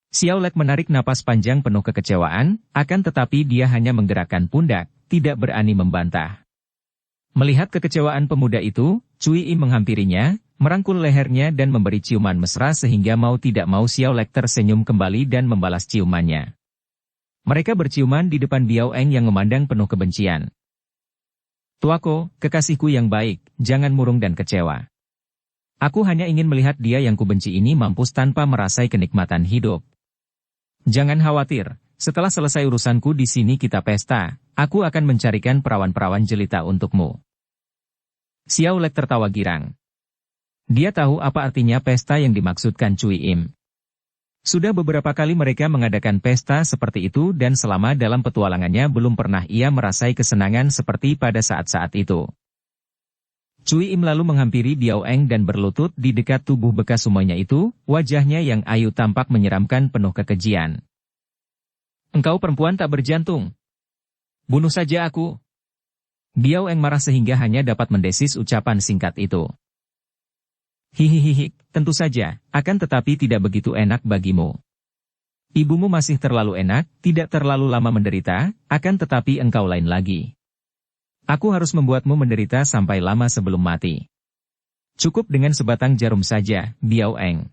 Xiao Lek menarik napas panjang penuh kekecewaan, akan tetapi dia hanya menggerakkan pundak, tidak berani membantah. Melihat kekecewaan pemuda itu, Cui Im menghampirinya, merangkul lehernya dan memberi ciuman mesra sehingga mau tidak mau Xiao Lek tersenyum kembali dan membalas ciumannya. Mereka berciuman di depan Biao Eng yang memandang penuh kebencian. Tuako, kekasihku yang baik, jangan murung dan kecewa. Aku hanya ingin melihat dia yang kubenci ini mampus tanpa merasai kenikmatan hidup. Jangan khawatir, setelah selesai urusanku di sini kita pesta, aku akan mencarikan perawan-perawan jelita untukmu. Xiao Lek tertawa girang. Dia tahu apa artinya pesta yang dimaksudkan Cui Im. Sudah beberapa kali mereka mengadakan pesta seperti itu dan selama dalam petualangannya belum pernah ia merasai kesenangan seperti pada saat-saat itu. Cui Im lalu menghampiri Biao Eng dan berlutut di dekat tubuh bekas sumoinya itu, wajahnya yang ayu tampak menyeramkan penuh kekejian. Engkau perempuan tak berjantung. Bunuh saja aku. Biao Eng marah sehingga hanya dapat mendesis ucapan singkat itu. Hihihihi, tentu saja, akan tetapi tidak begitu enak bagimu. Ibumu masih terlalu enak, tidak terlalu lama menderita, akan tetapi engkau lain lagi. Aku harus membuatmu menderita sampai lama sebelum mati. Cukup dengan sebatang jarum saja, Biao Eng.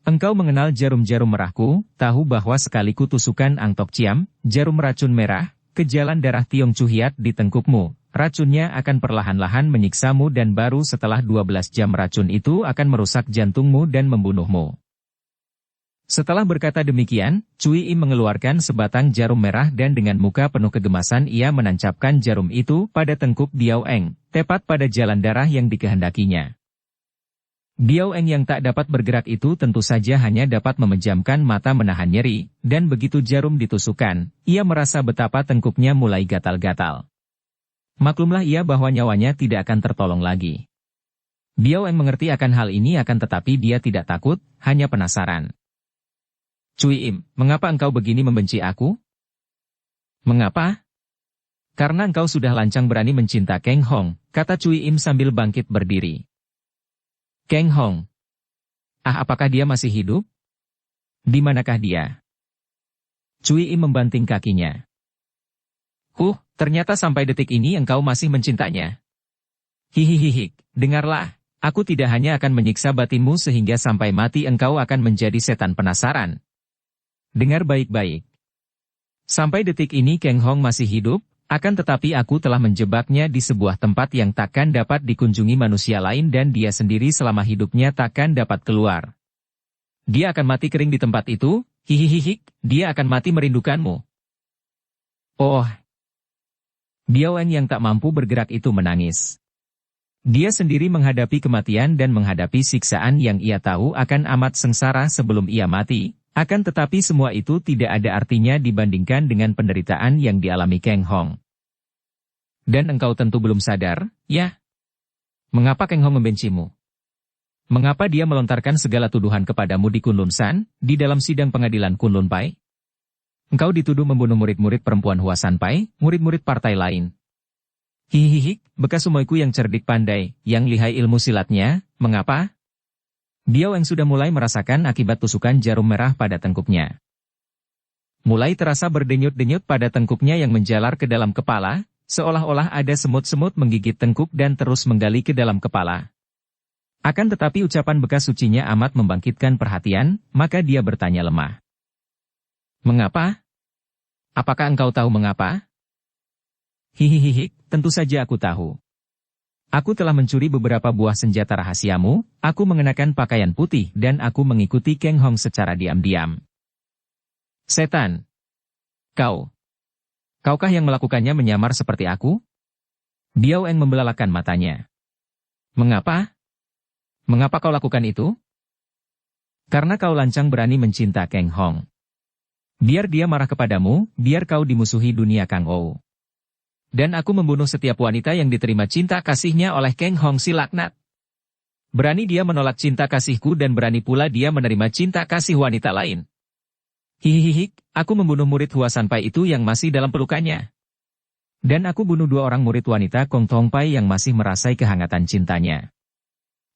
Engkau mengenal jarum-jarum merahku, tahu bahwa sekali kutusukan Ang Tok Ciam, jarum racun merah, ke jalan darah Tiong Chu Hiat di tengkukmu, racunnya akan perlahan-lahan menyiksamu dan baru setelah 12 jam racun itu akan merusak jantungmu dan membunuhmu. Setelah berkata demikian, Cui Im mengeluarkan sebatang jarum merah dan dengan muka penuh kegemasan ia menancapkan jarum itu pada tengkuk Biao Eng, tepat pada jalan darah yang dikehendakinya. Biao Eng yang tak dapat bergerak itu tentu saja hanya dapat memejamkan mata menahan nyeri, dan begitu jarum ditusukkan, ia merasa betapa tengkuknya mulai gatal-gatal. Maklumlah ia bahwa nyawanya tidak akan tertolong lagi. Biao Eng mengerti akan hal ini akan tetapi dia tidak takut, hanya penasaran. Cui Im, mengapa engkau begini membenci aku? Mengapa? Karena engkau sudah lancang berani mencinta Kang Hong, kata Cui Im sambil bangkit berdiri. Kang Hong. Ah, apakah dia masih hidup? Di manakah dia? Cui Im membanting kakinya. Ternyata sampai detik ini engkau masih mencintanya. Hihihihi, dengarlah, aku tidak hanya akan menyiksa batinmu sehingga sampai mati engkau akan menjadi setan penasaran. Dengar baik-baik. Sampai detik ini Kang Hong masih hidup, akan tetapi aku telah menjebaknya di sebuah tempat yang takkan dapat dikunjungi manusia lain dan dia sendiri selama hidupnya takkan dapat keluar. Dia akan mati kering di tempat itu, hihihihi, dia akan mati merindukanmu. Oh. Biao Eng yang tak mampu bergerak itu menangis. Dia sendiri menghadapi kematian dan menghadapi siksaan yang ia tahu akan amat sengsara sebelum ia mati. Akan tetapi semua itu tidak ada artinya dibandingkan dengan penderitaan yang dialami Kang Hong. Dan engkau tentu belum sadar, ya? Mengapa Kang Hong membencimu? Mengapa dia melontarkan segala tuduhan kepadamu di Kunlun San, di dalam sidang pengadilan Kunlun Pai? Engkau dituduh membunuh murid-murid perempuan Hua San Pai, murid-murid partai lain. Hihihi, bekas sumoiku yang cerdik pandai, yang lihai ilmu silatnya, mengapa? Biao Eng sudah mulai merasakan akibat tusukan jarum merah pada tengkuknya. Mulai terasa berdenyut-denyut pada tengkuknya yang menjalar ke dalam kepala, seolah-olah ada semut-semut menggigit tengkuk dan terus menggali ke dalam kepala. Akan tetapi ucapan bekas sucinya amat membangkitkan perhatian, maka dia bertanya lemah. Mengapa? Apakah engkau tahu mengapa? Hihihihi, tentu saja aku tahu. Aku telah mencuri beberapa buah senjata rahasiamu, aku mengenakan pakaian putih dan aku mengikuti Kang Hong secara diam-diam. Setan! Kaukah yang melakukannya menyamar seperti aku? Biao Eng membelalakan matanya. Mengapa? Mengapa kau lakukan itu? Karena kau lancang berani mencinta Kang Hong. Biar dia marah kepadamu, biar kau dimusuhi dunia Kang Ou. Dan aku membunuh setiap wanita yang diterima cinta kasihnya oleh Kang Hong si laknat. Berani dia menolak cinta kasihku dan berani pula dia menerima cinta kasih wanita lain. Hihihi, aku membunuh murid Hua San Pai itu yang masih dalam pelukannya. Dan aku bunuh 2 orang murid wanita Kong Tong Pai yang masih merasai kehangatan cintanya.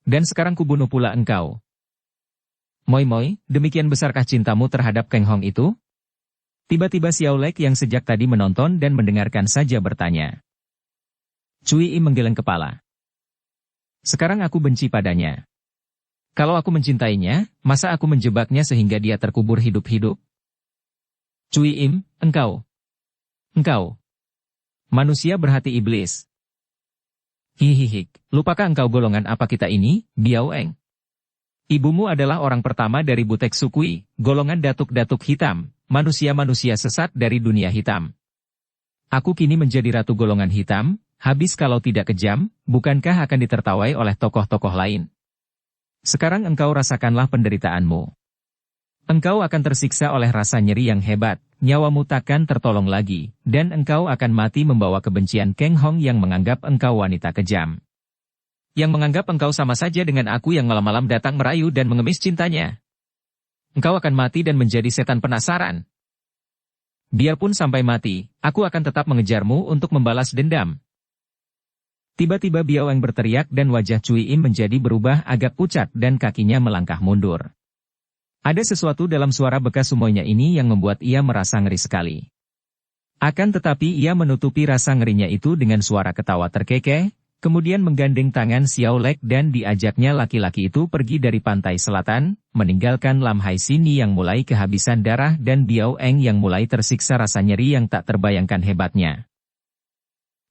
Dan sekarang kubunuh pula engkau. Moi, demikian besarkah cintamu terhadap Kang Hong itu? Tiba-tiba Xiao Lek yang sejak tadi menonton dan mendengarkan saja bertanya. Cui Im menggeleng kepala. Sekarang aku benci padanya. Kalau aku mencintainya, masa aku menjebaknya sehingga dia terkubur hidup-hidup? Cui Im, engkau. Manusia berhati iblis. Hihihi, lupakah engkau golongan apa kita ini, Biao Eng? Ibumu adalah orang pertama dari Butek Sukui, golongan datuk-datuk hitam. Manusia-manusia sesat dari dunia hitam. Aku kini menjadi ratu golongan hitam, habis kalau tidak kejam, bukankah akan ditertawai oleh tokoh-tokoh lain? Sekarang engkau rasakanlah penderitaanmu. Engkau akan tersiksa oleh rasa nyeri yang hebat, nyawamu takkan tertolong lagi, dan engkau akan mati membawa kebencian Kang Hong yang menganggap engkau wanita kejam. Yang menganggap engkau sama saja dengan aku yang malam-malam datang merayu dan mengemis cintanya. Engkau akan mati dan menjadi setan penasaran. Biarpun sampai mati, aku akan tetap mengejarmu untuk membalas dendam. Tiba-tiba Biao Eng berteriak dan wajah Cui Im menjadi berubah agak pucat dan kakinya melangkah mundur. Ada sesuatu dalam suara bekas sumoinya ini yang membuat ia merasa ngeri sekali. Akan tetapi ia menutupi rasa ngerinya itu dengan suara ketawa terkekeh, kemudian menggandeng tangan Xiao Lek dan diajaknya laki-laki itu pergi dari pantai selatan, meninggalkan Lam Hai Sini yang mulai kehabisan darah dan Biao Eng yang mulai tersiksa rasa nyeri yang tak terbayangkan hebatnya.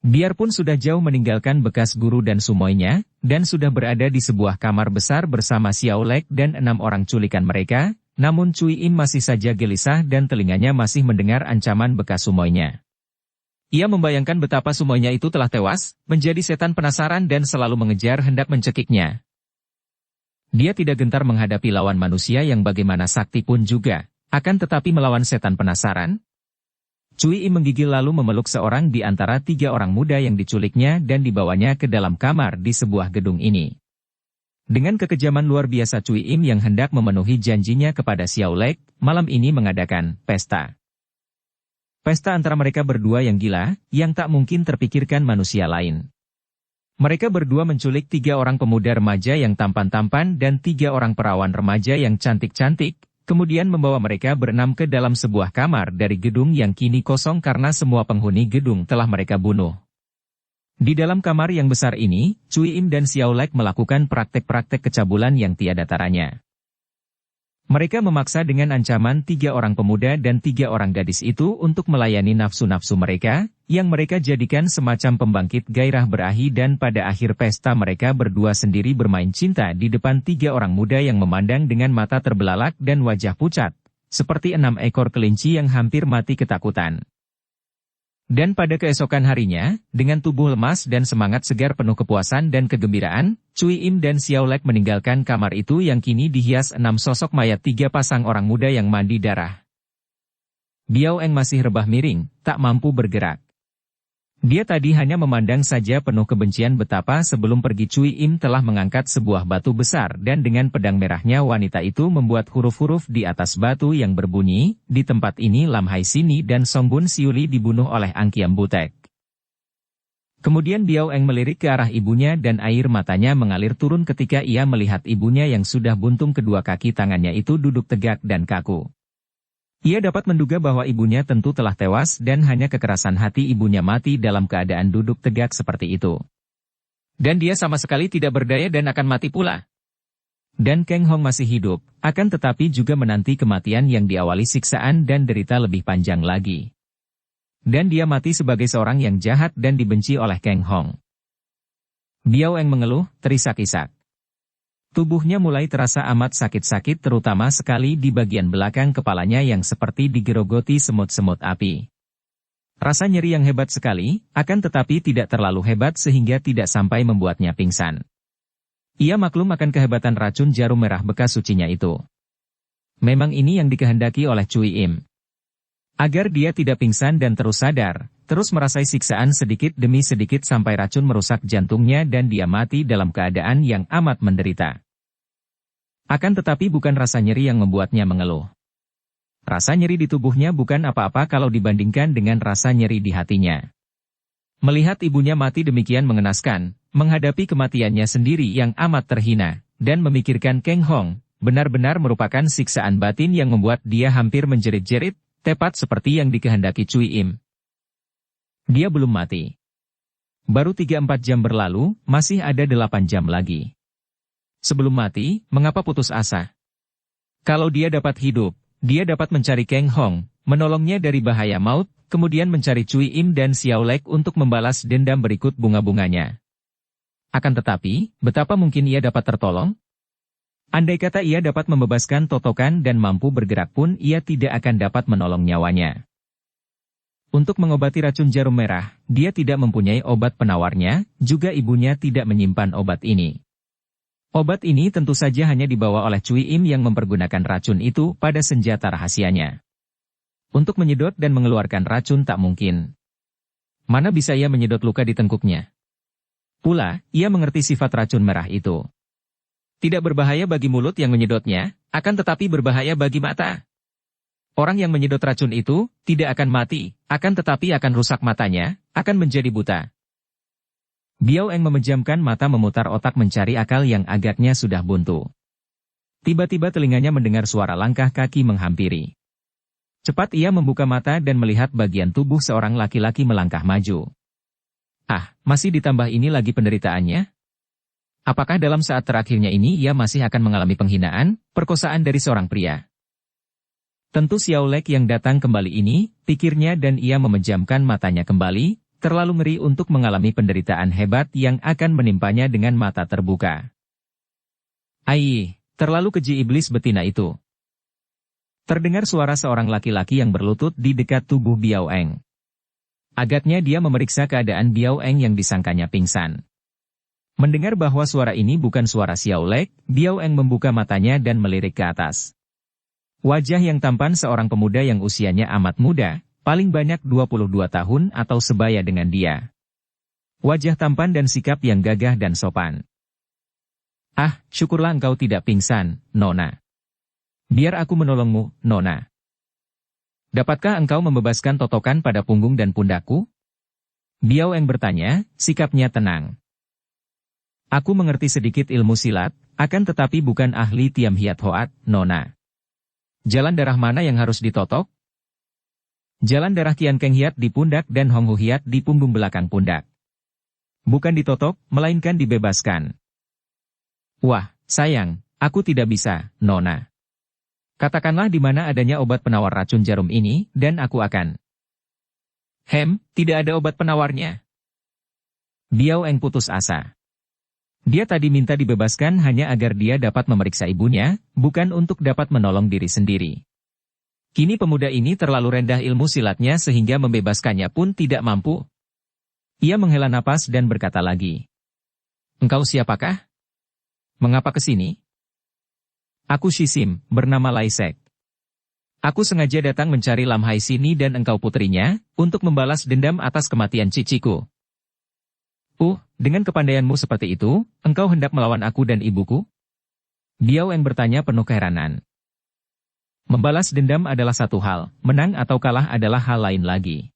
Biarpun sudah jauh meninggalkan bekas guru dan sumoinya, dan sudah berada di sebuah kamar besar bersama Xiao Lek dan 6 orang culikan mereka, namun Cui Im masih saja gelisah dan telinganya masih mendengar ancaman bekas sumoinya. Ia membayangkan betapa sumoinya itu telah tewas, menjadi setan penasaran dan selalu mengejar hendak mencekiknya. Dia tidak gentar menghadapi lawan manusia yang bagaimana sakti pun juga, akan tetapi melawan setan penasaran. Cui Im menggigil lalu memeluk seorang di antara 3 orang muda yang diculiknya dan dibawanya ke dalam kamar di sebuah gedung ini. Dengan kekejaman luar biasa Cui Im yang hendak memenuhi janjinya kepada Xiao Lek, malam ini mengadakan pesta. Pesta antara mereka berdua yang gila, yang tak mungkin terpikirkan manusia lain. Mereka berdua menculik 3 orang pemuda remaja yang tampan-tampan dan 3 orang perawan remaja yang cantik-cantik, kemudian membawa mereka berenam ke dalam sebuah kamar dari gedung yang kini kosong karena semua penghuni gedung telah mereka bunuh. Di dalam kamar yang besar ini, Cui Im dan Xiao Lek melakukan praktek-praktek kecabulan yang tiada taranya. Mereka memaksa dengan ancaman 3 orang pemuda dan 3 orang gadis itu untuk melayani nafsu-nafsu mereka, yang mereka jadikan semacam pembangkit gairah berahi dan pada akhir pesta mereka berdua sendiri bermain cinta di depan 3 orang muda yang memandang dengan mata terbelalak dan wajah pucat, seperti 6 ekor kelinci yang hampir mati ketakutan. Dan pada keesokan harinya, dengan tubuh lemas dan semangat segar penuh kepuasan dan kegembiraan, Cui Im dan Xiao Lek meninggalkan kamar itu yang kini dihias 6 sosok mayat 3 pasang orang muda yang mandi darah. Biao Eng masih rebah miring, tak mampu bergerak. Dia tadi hanya memandang saja penuh kebencian betapa sebelum pergi Cui Im telah mengangkat sebuah batu besar dan dengan pedang merahnya wanita itu membuat huruf-huruf di atas batu yang berbunyi, di tempat ini Lam Hai Sini dan Songbun Siuli dibunuh oleh Angkiam Butek. Kemudian Biao Eng melirik ke arah ibunya dan air matanya mengalir turun ketika ia melihat ibunya yang sudah buntung kedua kaki tangannya itu duduk tegak dan kaku. Ia dapat menduga bahwa ibunya tentu telah tewas dan hanya kekerasan hati ibunya mati dalam keadaan duduk tegak seperti itu. Dan dia sama sekali tidak berdaya dan akan mati pula. Dan Kang Hong masih hidup, akan tetapi juga menanti kematian yang diawali siksaan dan derita lebih panjang lagi. Dan dia mati sebagai seorang yang jahat dan dibenci oleh Kang Hong. Biao Eng mengeluh, terisak-isak. Tubuhnya mulai terasa amat sakit-sakit terutama sekali di bagian belakang kepalanya yang seperti digerogoti semut-semut api. Rasa nyeri yang hebat sekali, akan tetapi tidak terlalu hebat sehingga tidak sampai membuatnya pingsan. Ia maklum akan kehebatan racun jarum merah bekas sucinya itu. Memang ini yang dikehendaki oleh Cui Im. Agar dia tidak pingsan dan terus sadar, terus merasai siksaan sedikit demi sedikit sampai racun merusak jantungnya dan dia mati dalam keadaan yang amat menderita. Akan tetapi bukan rasa nyeri yang membuatnya mengeluh. Rasa nyeri di tubuhnya bukan apa-apa kalau dibandingkan dengan rasa nyeri di hatinya. Melihat ibunya mati demikian mengenaskan, menghadapi kematiannya sendiri yang amat terhina, dan memikirkan Kang Hong, benar-benar merupakan siksaan batin yang membuat dia hampir menjerit-jerit, tepat seperti yang dikehendaki Cui Im. Dia belum mati. Baru 3-4 jam berlalu, masih ada 8 jam lagi. Sebelum mati, mengapa putus asa? Kalau dia dapat hidup, dia dapat mencari Kang Hong, menolongnya dari bahaya maut, kemudian mencari Cui Im dan Xiao Lek untuk membalas dendam berikut bunga-bunganya. Akan tetapi, betapa mungkin ia dapat tertolong? Andai kata ia dapat membebaskan totokan dan mampu bergerak pun ia tidak akan dapat menolong nyawanya. Untuk mengobati racun jarum merah, dia tidak mempunyai obat penawarnya, juga ibunya tidak menyimpan obat ini. Obat ini tentu saja hanya dibawa oleh Cui Im yang mempergunakan racun itu pada senjata rahasianya. Untuk menyedot dan mengeluarkan racun tak mungkin. Mana bisa ia menyedot luka di tengkuknya? Pula, ia mengerti sifat racun merah itu. Tidak berbahaya bagi mulut yang menyedotnya, akan tetapi berbahaya bagi mata. Orang yang menyedot racun itu, tidak akan mati, akan tetapi akan rusak matanya, akan menjadi buta. Biao Eng memejamkan mata memutar otak mencari akal yang agaknya sudah buntu. Tiba-tiba telinganya mendengar suara langkah kaki menghampiri. Cepat ia membuka mata dan melihat bagian tubuh seorang laki-laki melangkah maju. Ah, masih ditambah ini lagi penderitaannya? Apakah dalam saat terakhirnya ini ia masih akan mengalami penghinaan, perkosaan dari seorang pria? Tentu Xiao Lek yang datang kembali ini, pikirnya dan ia memejamkan matanya kembali, terlalu ngeri untuk mengalami penderitaan hebat yang akan menimpanya dengan mata terbuka. Ai, terlalu keji iblis betina itu. Terdengar suara seorang laki-laki yang berlutut di dekat tubuh Biao Eng. Agaknya dia memeriksa keadaan Biao Eng yang disangkanya pingsan. Mendengar bahwa suara ini bukan suara Xiao Lek, Biao Eng membuka matanya dan melirik ke atas. Wajah yang tampan seorang pemuda yang usianya amat muda, paling banyak 22 tahun atau sebaya dengan dia. Wajah tampan dan sikap yang gagah dan sopan. Ah, syukurlah engkau tidak pingsan, Nona. Biar aku menolongmu, Nona. Dapatkah engkau membebaskan totokan pada punggung dan pundakku? Biao Eng bertanya, sikapnya tenang. Aku mengerti sedikit ilmu silat, akan tetapi bukan ahli Tiam Hiat Hoat, Nona. Jalan darah mana yang harus ditotok? Jalan darah Kian Keng Hiat di pundak dan Hong Hu Hiat di punggung belakang pundak. Bukan ditotok, melainkan dibebaskan. Wah, sayang, aku tidak bisa, Nona. Katakanlah di mana adanya obat penawar racun jarum ini, dan aku akan. Tidak ada obat penawarnya. Biao Eng putus asa. Dia tadi minta dibebaskan hanya agar dia dapat memeriksa ibunya, bukan untuk dapat menolong diri sendiri. Kini pemuda ini terlalu rendah ilmu silatnya sehingga membebaskannya pun tidak mampu. Ia menghela napas dan berkata lagi. Engkau siapakah? Mengapa ke sini? Aku Shisim, bernama Laisek. Aku sengaja datang mencari Lam Hai sini dan engkau putrinya, untuk membalas dendam atas kematian ciciku. Dengan kepandaianmu seperti itu, engkau hendak melawan aku dan ibuku? Biao Eng bertanya penuh keheranan. Membalas dendam adalah satu hal, menang atau kalah adalah hal lain lagi.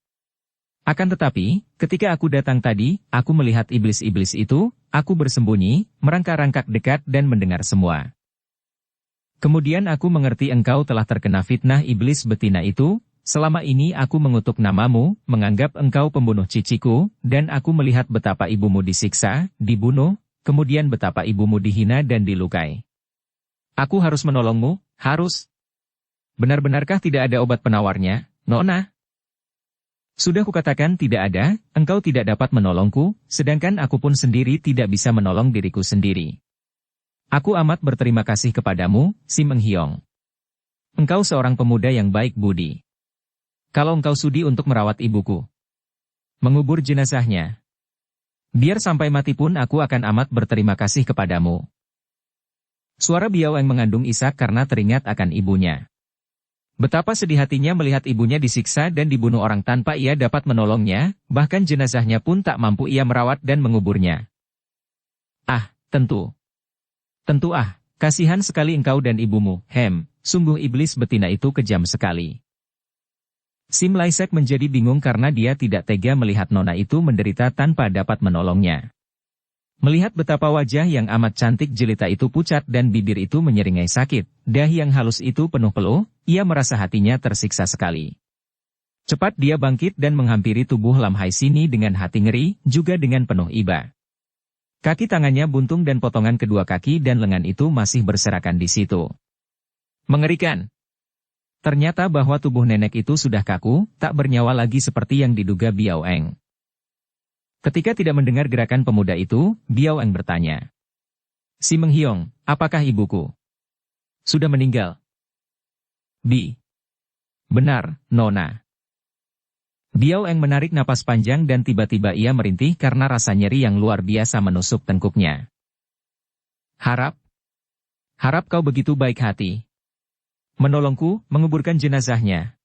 Akan tetapi, ketika aku datang tadi, aku melihat iblis-iblis itu, aku bersembunyi, merangkak-rangkak dekat dan mendengar semua. Kemudian aku mengerti engkau telah terkena fitnah iblis betina itu, selama ini aku mengutuk namamu, menganggap engkau pembunuh ciciku, dan aku melihat betapa ibumu disiksa, dibunuh, kemudian betapa ibumu dihina dan dilukai. Aku harus menolongmu, harus. Benar-benarkah tidak ada obat penawarnya, Nona? Sudah kukatakan tidak ada, engkau tidak dapat menolongku, sedangkan aku pun sendiri tidak bisa menolong diriku sendiri. Aku amat berterima kasih kepadamu, Sim Eng Hiong. Engkau seorang pemuda yang baik budi. Kalau engkau sudi untuk merawat ibuku, mengubur jenazahnya, biar sampai mati pun aku akan amat berterima kasih kepadamu. Suara Biao Eng mengandung isak karena teringat akan ibunya. Betapa sedih hatinya melihat ibunya disiksa dan dibunuh orang tanpa ia dapat menolongnya, bahkan jenazahnya pun tak mampu ia merawat dan menguburnya. Ah, tentu. Kasihan sekali engkau dan ibumu, sungguh iblis betina itu kejam sekali. Sim Laisek menjadi bingung karena dia tidak tega melihat nona itu menderita tanpa dapat menolongnya. Melihat betapa wajah yang amat cantik jelita itu pucat dan bibir itu menyeringai sakit, dahi yang halus itu penuh peluh, ia merasa hatinya tersiksa sekali. Cepat dia bangkit dan menghampiri tubuh Lam Hai sini dengan hati ngeri, juga dengan penuh iba. Kaki tangannya buntung dan potongan kedua kaki dan lengan itu masih berserakan di situ. Mengerikan. Ternyata bahwa tubuh nenek itu sudah kaku, tak bernyawa lagi seperti yang diduga Biao Eng. Ketika tidak mendengar gerakan pemuda itu, Biao Eng bertanya. Si Meng Hiong, apakah ibuku sudah meninggal? Benar, Nona. Biao Eng menarik napas panjang dan tiba-tiba ia merintih karena rasa nyeri yang luar biasa menusuk tengkuknya. Harap kau begitu baik hati. Menolongku, menguburkan jenazahnya.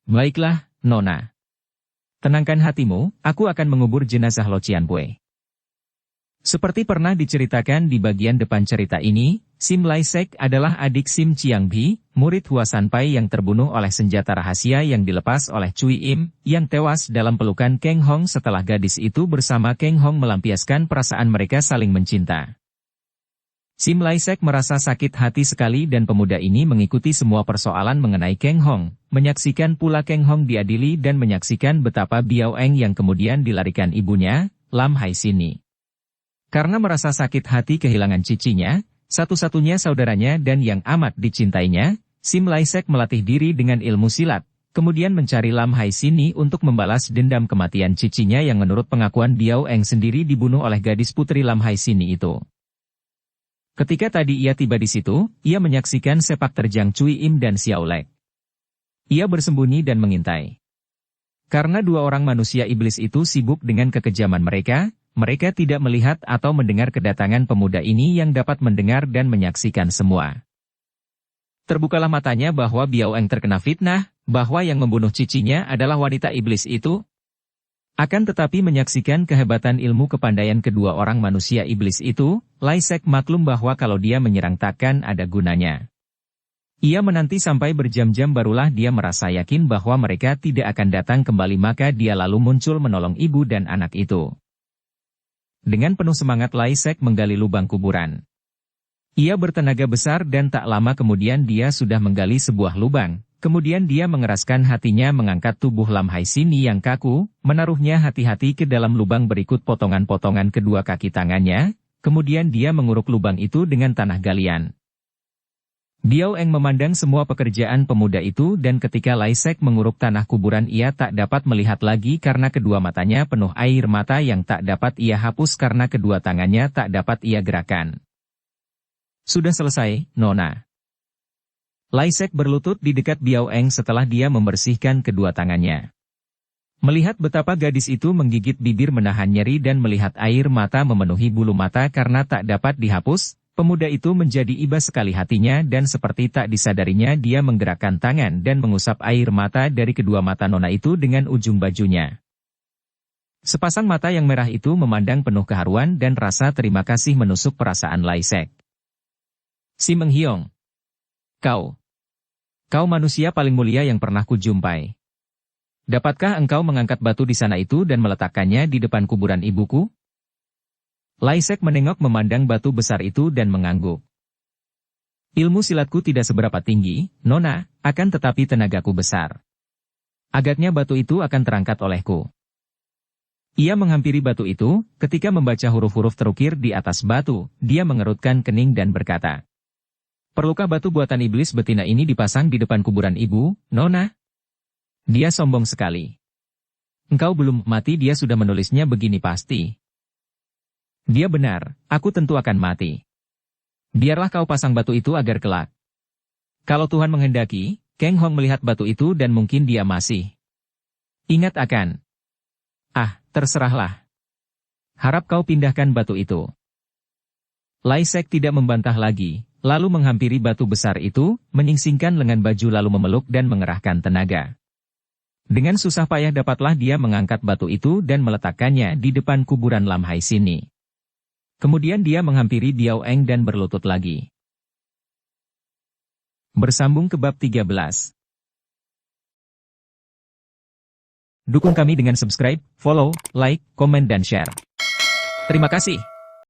Baiklah, Nona. Tenangkan hatimu, aku akan mengubur jenazah Lo Cianbue. Seperti pernah diceritakan di bagian depan cerita ini, Sim Laisek adalah adik Sim Chiangbi, murid Hua Sanpai yang terbunuh oleh senjata rahasia yang dilepas oleh Cui Im, yang tewas dalam pelukan Kang Hong setelah gadis itu bersama Kang Hong melampiaskan perasaan mereka saling mencinta. Sim Laisek merasa sakit hati sekali dan pemuda ini mengikuti semua persoalan mengenai Kang Hong, menyaksikan pula Kang Hong diadili dan menyaksikan betapa Biao Eng yang kemudian dilarikan ibunya, Lam Hai Sini. Karena merasa sakit hati kehilangan cicinya, satu-satunya saudaranya dan yang amat dicintainya, Sim Laisek melatih diri dengan ilmu silat, kemudian mencari Lam Hai Sini untuk membalas dendam kematian cicinya yang menurut pengakuan Biao Eng sendiri dibunuh oleh gadis putri Lam Hai Sini itu. Ketika tadi ia tiba di situ, ia menyaksikan sepak terjang Cui Im dan Xiao Lek. Ia bersembunyi dan mengintai. Karena dua orang manusia iblis itu sibuk dengan kekejaman mereka tidak melihat atau mendengar kedatangan pemuda ini yang dapat mendengar dan menyaksikan semua. Terbukalah matanya bahwa Biao Eng terkena fitnah, bahwa yang membunuh cicinya adalah wanita iblis itu. Akan tetapi menyaksikan kehebatan ilmu kepandaian kedua orang manusia iblis itu, Laisek maklum bahwa kalau dia menyerang takkan ada gunanya. Ia menanti sampai berjam-jam barulah dia merasa yakin bahwa mereka tidak akan datang kembali maka dia lalu muncul menolong ibu dan anak itu. Dengan penuh semangat Laisek menggali lubang kuburan. Ia bertenaga besar dan tak lama kemudian dia sudah menggali sebuah lubang. Kemudian dia mengeraskan hatinya mengangkat tubuh Lam Hai Sini yang kaku, menaruhnya hati-hati ke dalam lubang berikut potongan-potongan kedua kaki tangannya, kemudian dia menguruk lubang itu dengan tanah galian. Biao Eng memandang semua pekerjaan pemuda itu dan ketika Laisek menguruk tanah kuburan ia tak dapat melihat lagi karena kedua matanya penuh air mata yang tak dapat ia hapus karena kedua tangannya tak dapat ia gerakan. Sudah selesai, Nona. Laisek berlutut di dekat Biao Eng setelah dia membersihkan kedua tangannya. Melihat betapa gadis itu menggigit bibir menahan nyeri dan melihat air mata memenuhi bulu mata karena tak dapat dihapus, pemuda itu menjadi iba sekali hatinya dan seperti tak disadarinya dia menggerakkan tangan dan mengusap air mata dari kedua mata nona itu dengan ujung bajunya. Sepasang mata yang merah itu memandang penuh keharuan dan rasa terima kasih menusuk perasaan Laisek. Si Meng Hiong. Kau manusia paling mulia yang pernah kujumpai. Dapatkah engkau mengangkat batu di sana itu dan meletakkannya di depan kuburan ibuku? Laisek menengok memandang batu besar itu dan mengangguk. Ilmu silatku tidak seberapa tinggi, Nona, akan tetapi tenagaku besar. Agaknya batu itu akan terangkat olehku. Ia menghampiri batu itu, ketika membaca huruf-huruf terukir di atas batu, dia mengerutkan kening dan berkata, "Perlukah batu buatan iblis betina ini dipasang di depan kuburan ibu, Nona?" Dia sombong sekali. Engkau belum mati dia sudah menulisnya begini pasti. Dia benar, aku tentu akan mati. Biarlah kau pasang batu itu agar kelak. Kalau Tuhan menghendaki, Kang Hong melihat batu itu dan mungkin dia masih ingat akan. Terserahlah. Harap kau pindahkan batu itu. Laisek tidak membantah lagi. Lalu menghampiri batu besar itu, menyingsingkan lengan baju lalu memeluk dan mengerahkan tenaga. Dengan susah payah dapatlah dia mengangkat batu itu dan meletakkannya di depan kuburan Lam Hai Sini. Kemudian dia menghampiri Biao Eng dan berlutut lagi. Bersambung ke bab 13. Dukung kami dengan subscribe, follow, like, komen dan share. Terima kasih.